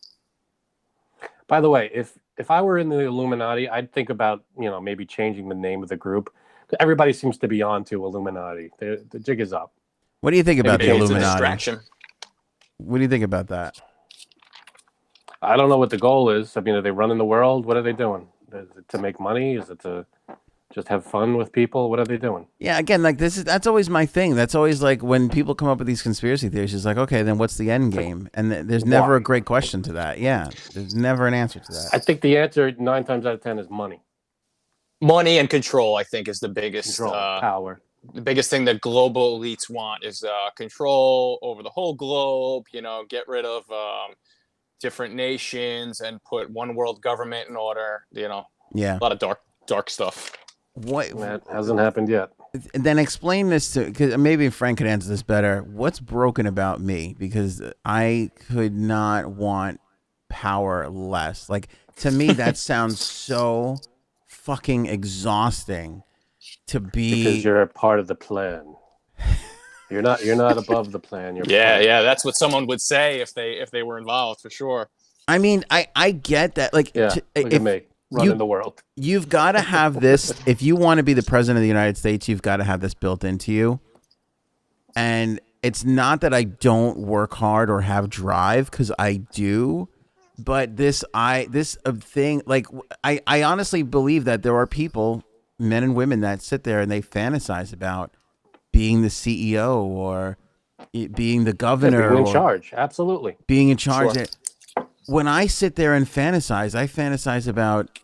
Speaker 3: By the way, if I were in the Illuminati, I'd think about maybe changing the name of the group. Everybody seems to be on to Illuminati. The jig is up.
Speaker 1: What do you think about the
Speaker 2: Maybe it's a
Speaker 1: Illuminati?
Speaker 2: distraction.
Speaker 1: What do you think about that?
Speaker 3: I don't know what the goal is. I mean, are they running the world? What are they doing? Is it to make money? Is it to just have fun with people? What are they doing?
Speaker 1: Yeah, again, like that's always my thing. That's always like when people come up with these conspiracy theories, it's like, okay, then what's the end game? And there's never
Speaker 3: Why?
Speaker 1: a great question to that. Yeah, there's never an answer to that.
Speaker 3: I think the answer 9 times out of 10 is money,
Speaker 2: Money and control, I think, is the biggest
Speaker 3: control, power.
Speaker 2: the biggest thing that global elites want is control over the whole globe. Get rid of different nations and put one world government in order.
Speaker 1: Yeah.
Speaker 2: A lot of dark stuff.
Speaker 1: What?
Speaker 3: That hasn't happened yet.
Speaker 1: Then explain this to, because maybe Frank could answer this better. What's broken about me? Because I could not want power less. Like to me, that sounds so fucking exhausting. To be
Speaker 3: Because you're a part of the plan. You're not above the plan. You're
Speaker 2: Yeah, that's what someone would say if they were involved, for sure.
Speaker 1: I mean, I get that. Like,
Speaker 3: Yeah. Look at me running the world.
Speaker 1: You've got to have this. If you want to be the president of the United States, you've got to have this built into you. And it's not that I don't work hard or have drive, because I do. But this thing, like, I honestly believe that there are people, men and women, that sit there and they fantasize about being the CEO or being the governor,
Speaker 3: being in
Speaker 1: or
Speaker 3: charge. Absolutely.
Speaker 1: being in charge.
Speaker 2: Sure.
Speaker 1: When I sit there and fantasize, I fantasize about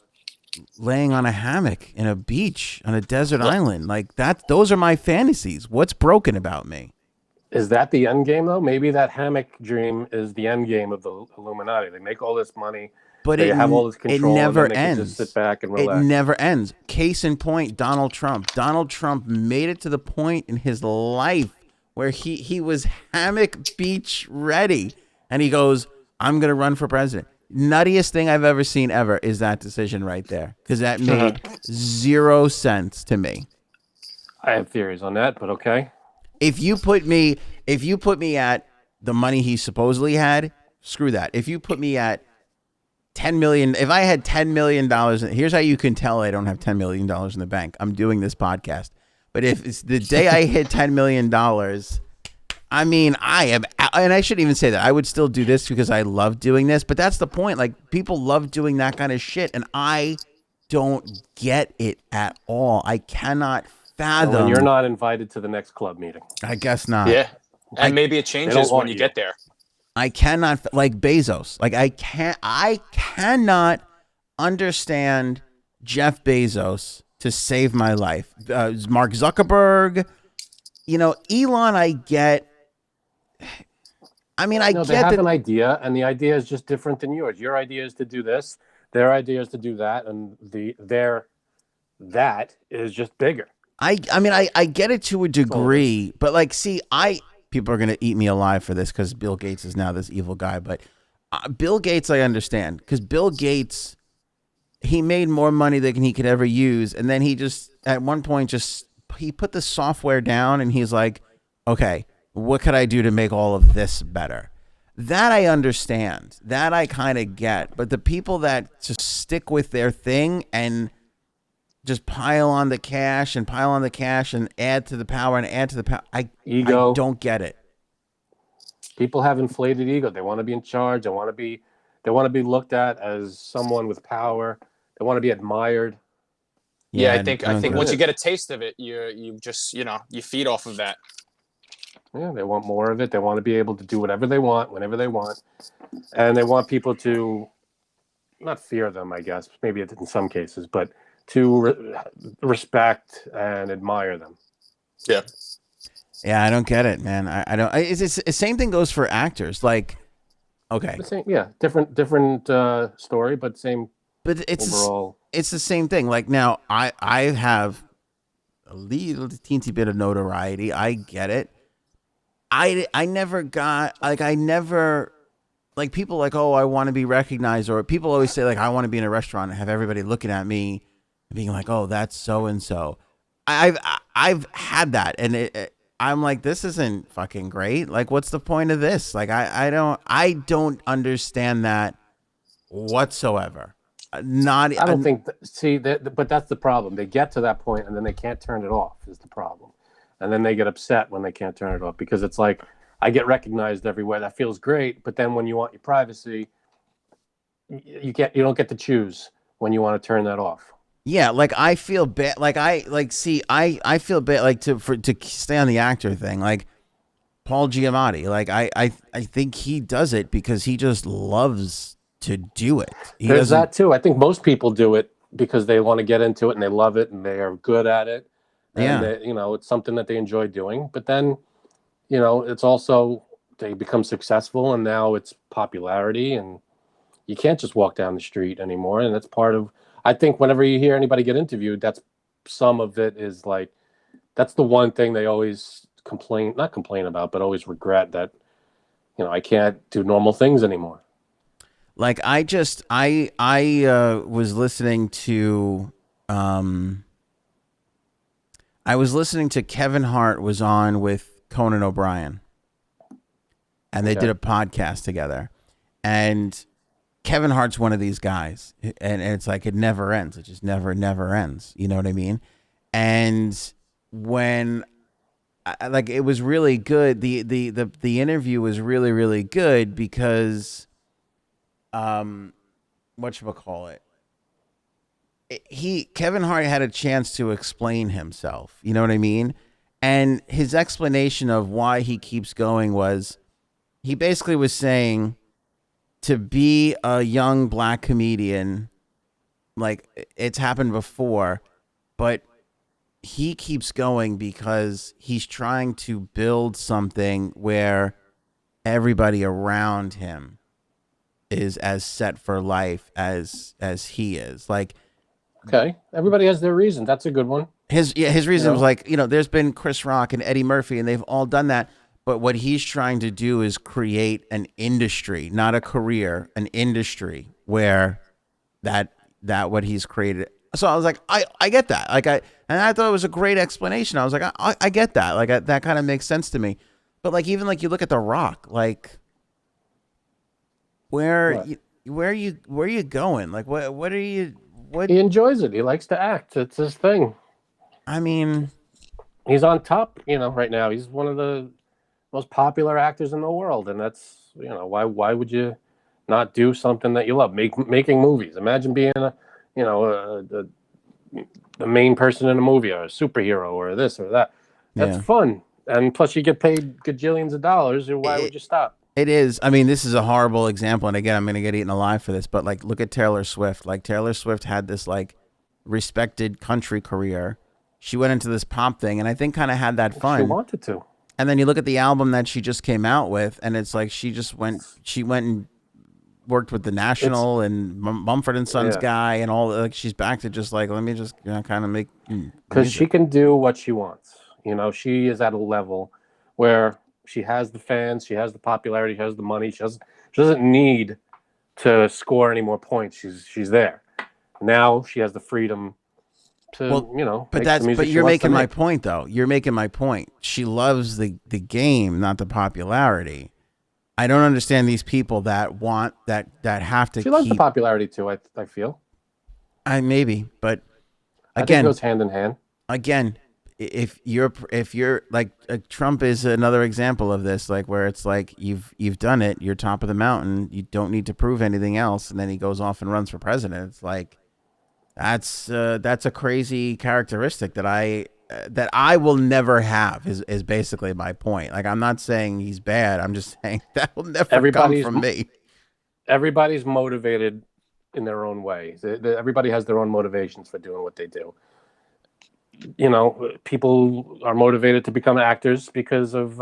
Speaker 1: laying on a hammock in a beach on a desert island. Like that, those are my fantasies. What's broken about me?
Speaker 3: Is that the end game though? Maybe that hammock dream is the end game of the Illuminati. They make all this money,
Speaker 1: But
Speaker 3: they have all this control.
Speaker 1: It never
Speaker 3: and then they can
Speaker 1: ends.
Speaker 3: just sit back and relax.
Speaker 1: It never ends. Case in point, Donald Trump. Donald Trump made it to the point in his life where he was hammock beach ready, and he goes, "I'm gonna run for president." Nuttiest thing I've ever seen ever is that decision right there, because that made 0 sense to me.
Speaker 3: I have theories on that, but okay.
Speaker 1: If you put me at the money he supposedly had, screw that. If you put me at 10 million, if I had $10 million, here's how you can tell I don't have $10 million in the bank. I'm doing this podcast. But if it's the day I hit $10 million, I mean, I am, and I shouldn't even say that. I would still do this because I love doing this, but that's the point. Like, people love doing that kind of shit, and I don't get it at all. I cannot fathom.
Speaker 3: And you're not invited to the next club meeting.
Speaker 1: I guess not.
Speaker 2: Yeah, and maybe it changes when you get there.
Speaker 1: I cannot, like Bezos. Like I cannot understand Jeff Bezos to save my life. Mark Zuckerberg, Elon. I get. I mean, I
Speaker 3: No,
Speaker 1: get
Speaker 3: they have
Speaker 1: that.
Speaker 3: an idea, and the idea is just different than yours. Your idea is to do this. Their idea is to do that, and that is just bigger.
Speaker 1: I mean, I get it to a degree, but like, see, people are going to eat me alive for this because Bill Gates is now this evil guy. But Bill Gates, I understand, because Bill Gates, he made more money than he could ever use. And then he just, at one point, he put the software down and he's like, okay, what could I do to make all of this better? That I understand. That I kind of get. But the people that just stick with their thing and just pile on the cash and add to the power and add to the power. I don't get it.
Speaker 3: People have inflated ego. They want to be in charge. They want to be looked at as someone with power. They want to be admired.
Speaker 2: Yeah, I think once you get a taste of it, you just you feed off of that.
Speaker 3: Yeah, they want more of it. They want to be able to do whatever they want, whenever they want, and they want people to not fear them, I guess, maybe in some cases, but to respect and admire them.
Speaker 2: Yeah.
Speaker 1: Yeah, I don't get it, man. I don't. It's the same thing goes for actors. Like, okay,
Speaker 3: The same, yeah, different story, but same
Speaker 1: but
Speaker 3: overall.
Speaker 1: it's the same thing. Like now, I have a little teensy bit of notoriety. I get it. I never got like I never like people like, oh, I want to be recognized, or people always say like I want to be in a restaurant and have everybody looking at me and being like, oh, that's so and so. I've had that, and I'm like, this isn't fucking great. Like, what's the point of this? Like, I don't understand that whatsoever. Not
Speaker 3: I don't think. See, but that's the problem. They get to that point and then they can't turn it off. Is the problem, and then they get upset when they can't turn it off because it's like I get recognized everywhere. That feels great, but then when you want your privacy, you don't get to choose when you want to turn that off.
Speaker 1: Yeah, like I feel bad. Like I feel bad. Like to stay on the actor thing. Like Paul Giamatti. Like I think he does it because he just loves to do it.
Speaker 3: There's that too. I think most people do it because they want to get into it and they love it and they are good at it. And
Speaker 1: Yeah.
Speaker 3: it's something that they enjoy doing. But then, it's also they become successful and now it's popularity and you can't just walk down the street anymore. And that's part of I think whenever you hear anybody get interviewed, that's some of it is like that's the one thing they always not complain about, but always regret that, I can't do normal things anymore.
Speaker 1: Like I was listening to Kevin Hart was on with Conan O'Brien, and they
Speaker 3: Okay.
Speaker 1: did a podcast together. And Kevin Hart's one of these guys, and it's like it never ends. It just never ends. You know what I mean? And when like it was really good, the interview was really good because whatchamacallit, Kevin Hart had a chance to explain himself. You know what I mean? And his explanation of why he keeps going was he basically was saying to be a young black comedian, like it's happened before, but he keeps going because he's trying to build something where everybody around him is as set for life as he is. Like
Speaker 3: Okay. Everybody has their reason. That's a good one.
Speaker 1: his reason
Speaker 3: You
Speaker 1: was
Speaker 3: know?
Speaker 1: like, there's been Chris Rock and Eddie Murphy and they've all done that. But what he's trying to do is create an industry, not a career, an industry where that what he's created. So I was like, I get that. And I thought it was a great explanation. I was like, I get that. Like that kind of makes sense to me. But like even like you look at The Rock, like
Speaker 3: What?
Speaker 1: where are you going? Like what are you what
Speaker 3: He enjoys it. He likes to act. It's his thing.
Speaker 1: I mean,
Speaker 3: He's on top, right now. He's one of the most popular actors in the world, and that's, why would you not do something that you love? Making movies. Imagine being the main person in a movie or a superhero or this or that. That's
Speaker 1: yeah.
Speaker 3: fun, and plus you get paid gajillions of dollars. Why would you stop?
Speaker 1: It is. I mean, this is a horrible example, and again, I'm going to get eaten alive for this. But like, look at Taylor Swift. Like Taylor Swift had this like respected country career. She went into this pop thing, and I think kind of had that
Speaker 3: She
Speaker 1: fun.
Speaker 3: wanted to.
Speaker 1: And then you look at the album that she just came out with, and it's like she went and worked with the National and Mumford and Sons
Speaker 3: Yeah.
Speaker 1: guy, and all. Like she's back to just like let me just kind of make
Speaker 3: Because
Speaker 1: music.
Speaker 3: she can do what she wants. She is at a level where she has the fans, she has the popularity, she has the money. She doesn't need to score any more points. She's there. Now she has the freedom to,
Speaker 1: But
Speaker 3: make the music
Speaker 1: but
Speaker 3: she
Speaker 1: you're
Speaker 3: wants
Speaker 1: making
Speaker 3: to
Speaker 1: my
Speaker 3: make.
Speaker 1: point though. You're making my point. She loves the game, not the popularity. I don't understand these people that want that have to
Speaker 3: She loves the
Speaker 1: keep.
Speaker 3: popularity too, I feel.
Speaker 1: I maybe, but
Speaker 3: I think it
Speaker 1: again,
Speaker 3: goes hand in hand.
Speaker 1: if you're like Trump is another example of this, like where it's like you've done it, you're top of the mountain, you don't need to prove anything else, and then he goes off and runs for president. It's like that's a crazy characteristic that that I will never have is basically my point. Like, I'm not saying he's bad. I'm just saying that will never come from me.
Speaker 3: Everybody's motivated in their own way. Everybody has their own motivations for doing what they do. People are motivated to become actors because of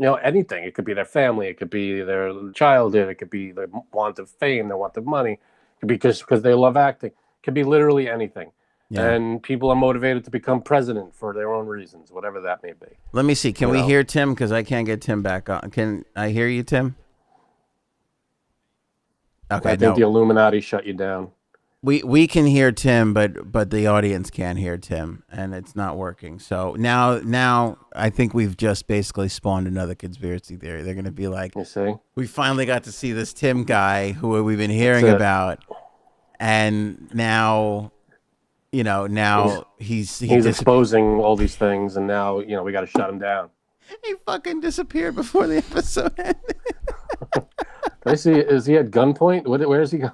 Speaker 3: anything. It could be their family, it could be their childhood, it could be their want of fame, their want of money, it could be just because they love acting. It could be literally anything. Yeah. And people are motivated to become president for their own reasons, whatever that may be.
Speaker 1: Let me see. Can we hear Tim? Because I can't get Tim back on. Can I hear you, Tim? Okay,
Speaker 3: I think the Illuminati shut you down.
Speaker 1: We can hear Tim, but the audience can't hear Tim, and it's not working. So now I think we've just basically spawned another conspiracy theory. They're going to be like,
Speaker 3: you see,
Speaker 1: we finally got to see this Tim guy who we've been hearing about, and now, he's
Speaker 3: exposing all these things, and now we got to shut him down.
Speaker 1: He fucking disappeared before the episode ended.
Speaker 3: I see. Is he at gunpoint? Where is he going?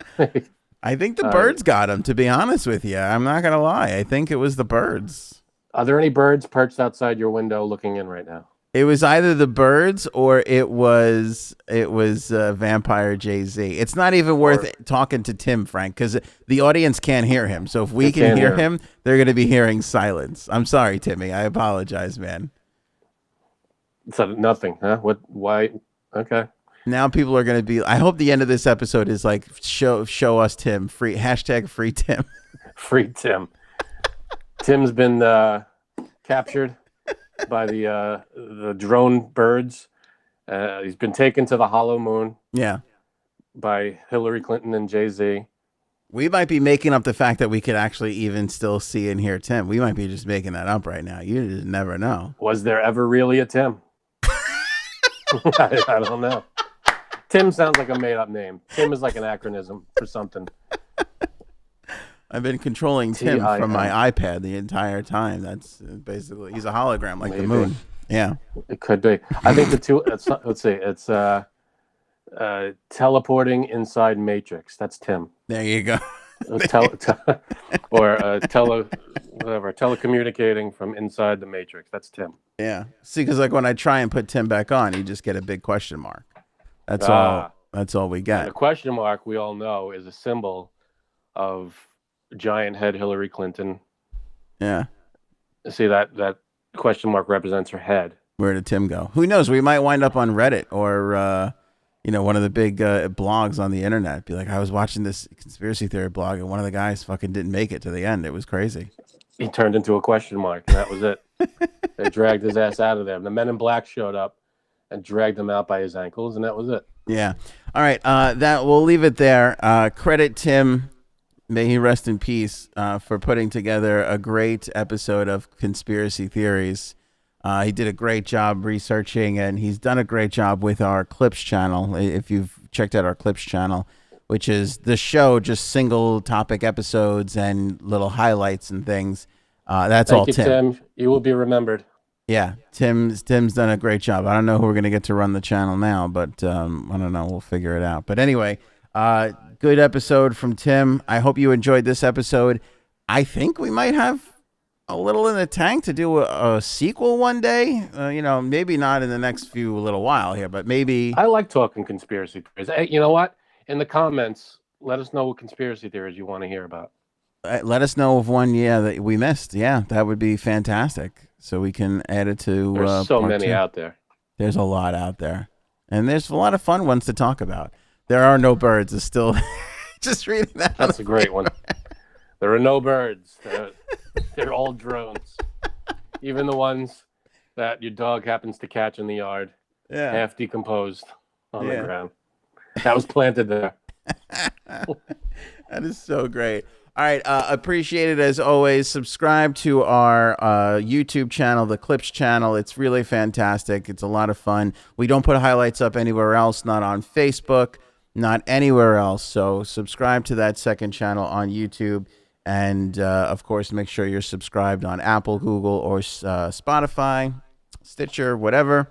Speaker 1: I think the birds got him, to be honest with you. I'm not going to lie. I think it was the birds.
Speaker 3: Are there any birds perched outside your window looking in right now?
Speaker 1: It was either the birds or it was Vampire Jay-Z. It's not even worth talking to Tim, Frank, because the audience can't hear him. So if we can hear him, they're going to be hearing silence. I'm sorry, Timmy. I apologize, man.
Speaker 3: So nothing, huh? What? Why? Okay.
Speaker 1: Now people are going to be, I hope the end of this episode is like, show us Tim. Free #free Tim.
Speaker 3: Free Tim. Tim's been captured by the drone birds. He's been taken to the Hollow Moon.
Speaker 1: Yeah. By
Speaker 3: Hillary Clinton and Jay-Z.
Speaker 1: We might be making up the fact that we could actually even still see and hear Tim. We might be just making that up right now. You just never know.
Speaker 3: Was there ever really a Tim? I don't know. Tim sounds like a made-up name. Tim is like an acronym for something.
Speaker 1: I've been controlling Tim from my iPad the entire time. That's basically, he's a hologram like the moon. Yeah.
Speaker 3: It could be. I think the two, let's see, it's teleporting inside Matrix. That's Tim.
Speaker 1: There you go.
Speaker 3: Telecommunicating from inside the Matrix. That's Tim.
Speaker 1: Yeah. See, because like when I try and put Tim back on, you just get a big question mark. That's all. That's all we got.
Speaker 3: The question mark, we all know, is a symbol of giant head Hillary Clinton.
Speaker 1: Yeah.
Speaker 3: See, that question mark represents her head.
Speaker 1: Where did Tim go? Who knows? We might wind up on Reddit or one of the big blogs on the internet. Be like, I was watching this conspiracy theory blog, and one of the guys fucking didn't make it to the end. It was crazy.
Speaker 3: He turned into a question mark, and that was it. They dragged his ass out of there. The Men in Black showed up and dragged him out by his ankles, and that was it.
Speaker 1: Yeah. All right. That we'll leave it there. Credit Tim, may he rest in peace, for putting together a great episode of Conspiracy Theories. He did a great job researching, and he's done a great job with our Clips channel. If you've checked out our Clips channel, which is the show, just single topic episodes and little highlights and things. That's all Tim.
Speaker 3: Tim. You will be remembered.
Speaker 1: Yeah, Tim's done a great job. I don't know who we're going to get to run the channel now, but I don't know. We'll figure it out. But anyway, good episode from Tim. I hope you enjoyed this episode. I think we might have a little in the tank to do a sequel one day. Maybe not in the next little while here, but maybe.
Speaker 3: I like talking conspiracy theories. Hey, you know what? In the comments, let us know what conspiracy theories you want to hear about.
Speaker 1: Let us know of one, that we missed. Yeah, that would be fantastic. So we can add it to.
Speaker 3: There's so many out there.
Speaker 1: There's a lot out there, and there's a lot of fun ones to talk about. There are no birds. Is still just reading that.
Speaker 3: That's a great one. There are no birds. They're all drones. Even the ones that your dog happens to catch in the yard, half decomposed on the ground. That was planted there.
Speaker 1: That is so great. All right, appreciate it as always. Subscribe to our YouTube channel, the Clips channel. It's really fantastic. It's a lot of fun. We don't put highlights up anywhere else, not on Facebook, not anywhere else. So subscribe to that second channel on YouTube. And, of course, make sure you're subscribed on Apple, Google, or Spotify, Stitcher, whatever.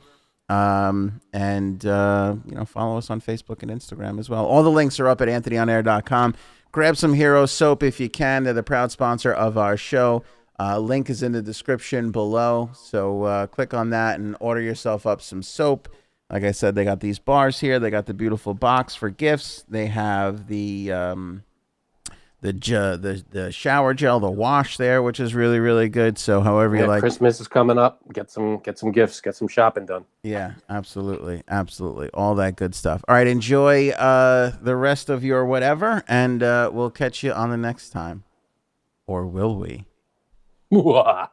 Speaker 1: And follow us on Facebook and Instagram as well. All the links are up at anthonyonair.com. Grab some Hero Soap if you can. They're the proud sponsor of our show. Link is in the description below. So click on that and order yourself up some soap. Like I said, they got these bars here. They got the beautiful box for gifts. They have the shower gel, the wash there, which is really, really good. So however you like.
Speaker 3: Christmas is coming up. Get some gifts. Get some shopping done.
Speaker 1: Yeah, absolutely, absolutely, all that good stuff. All right, enjoy the rest of your whatever, and we'll catch you on the next time, or will we?
Speaker 3: Mwah.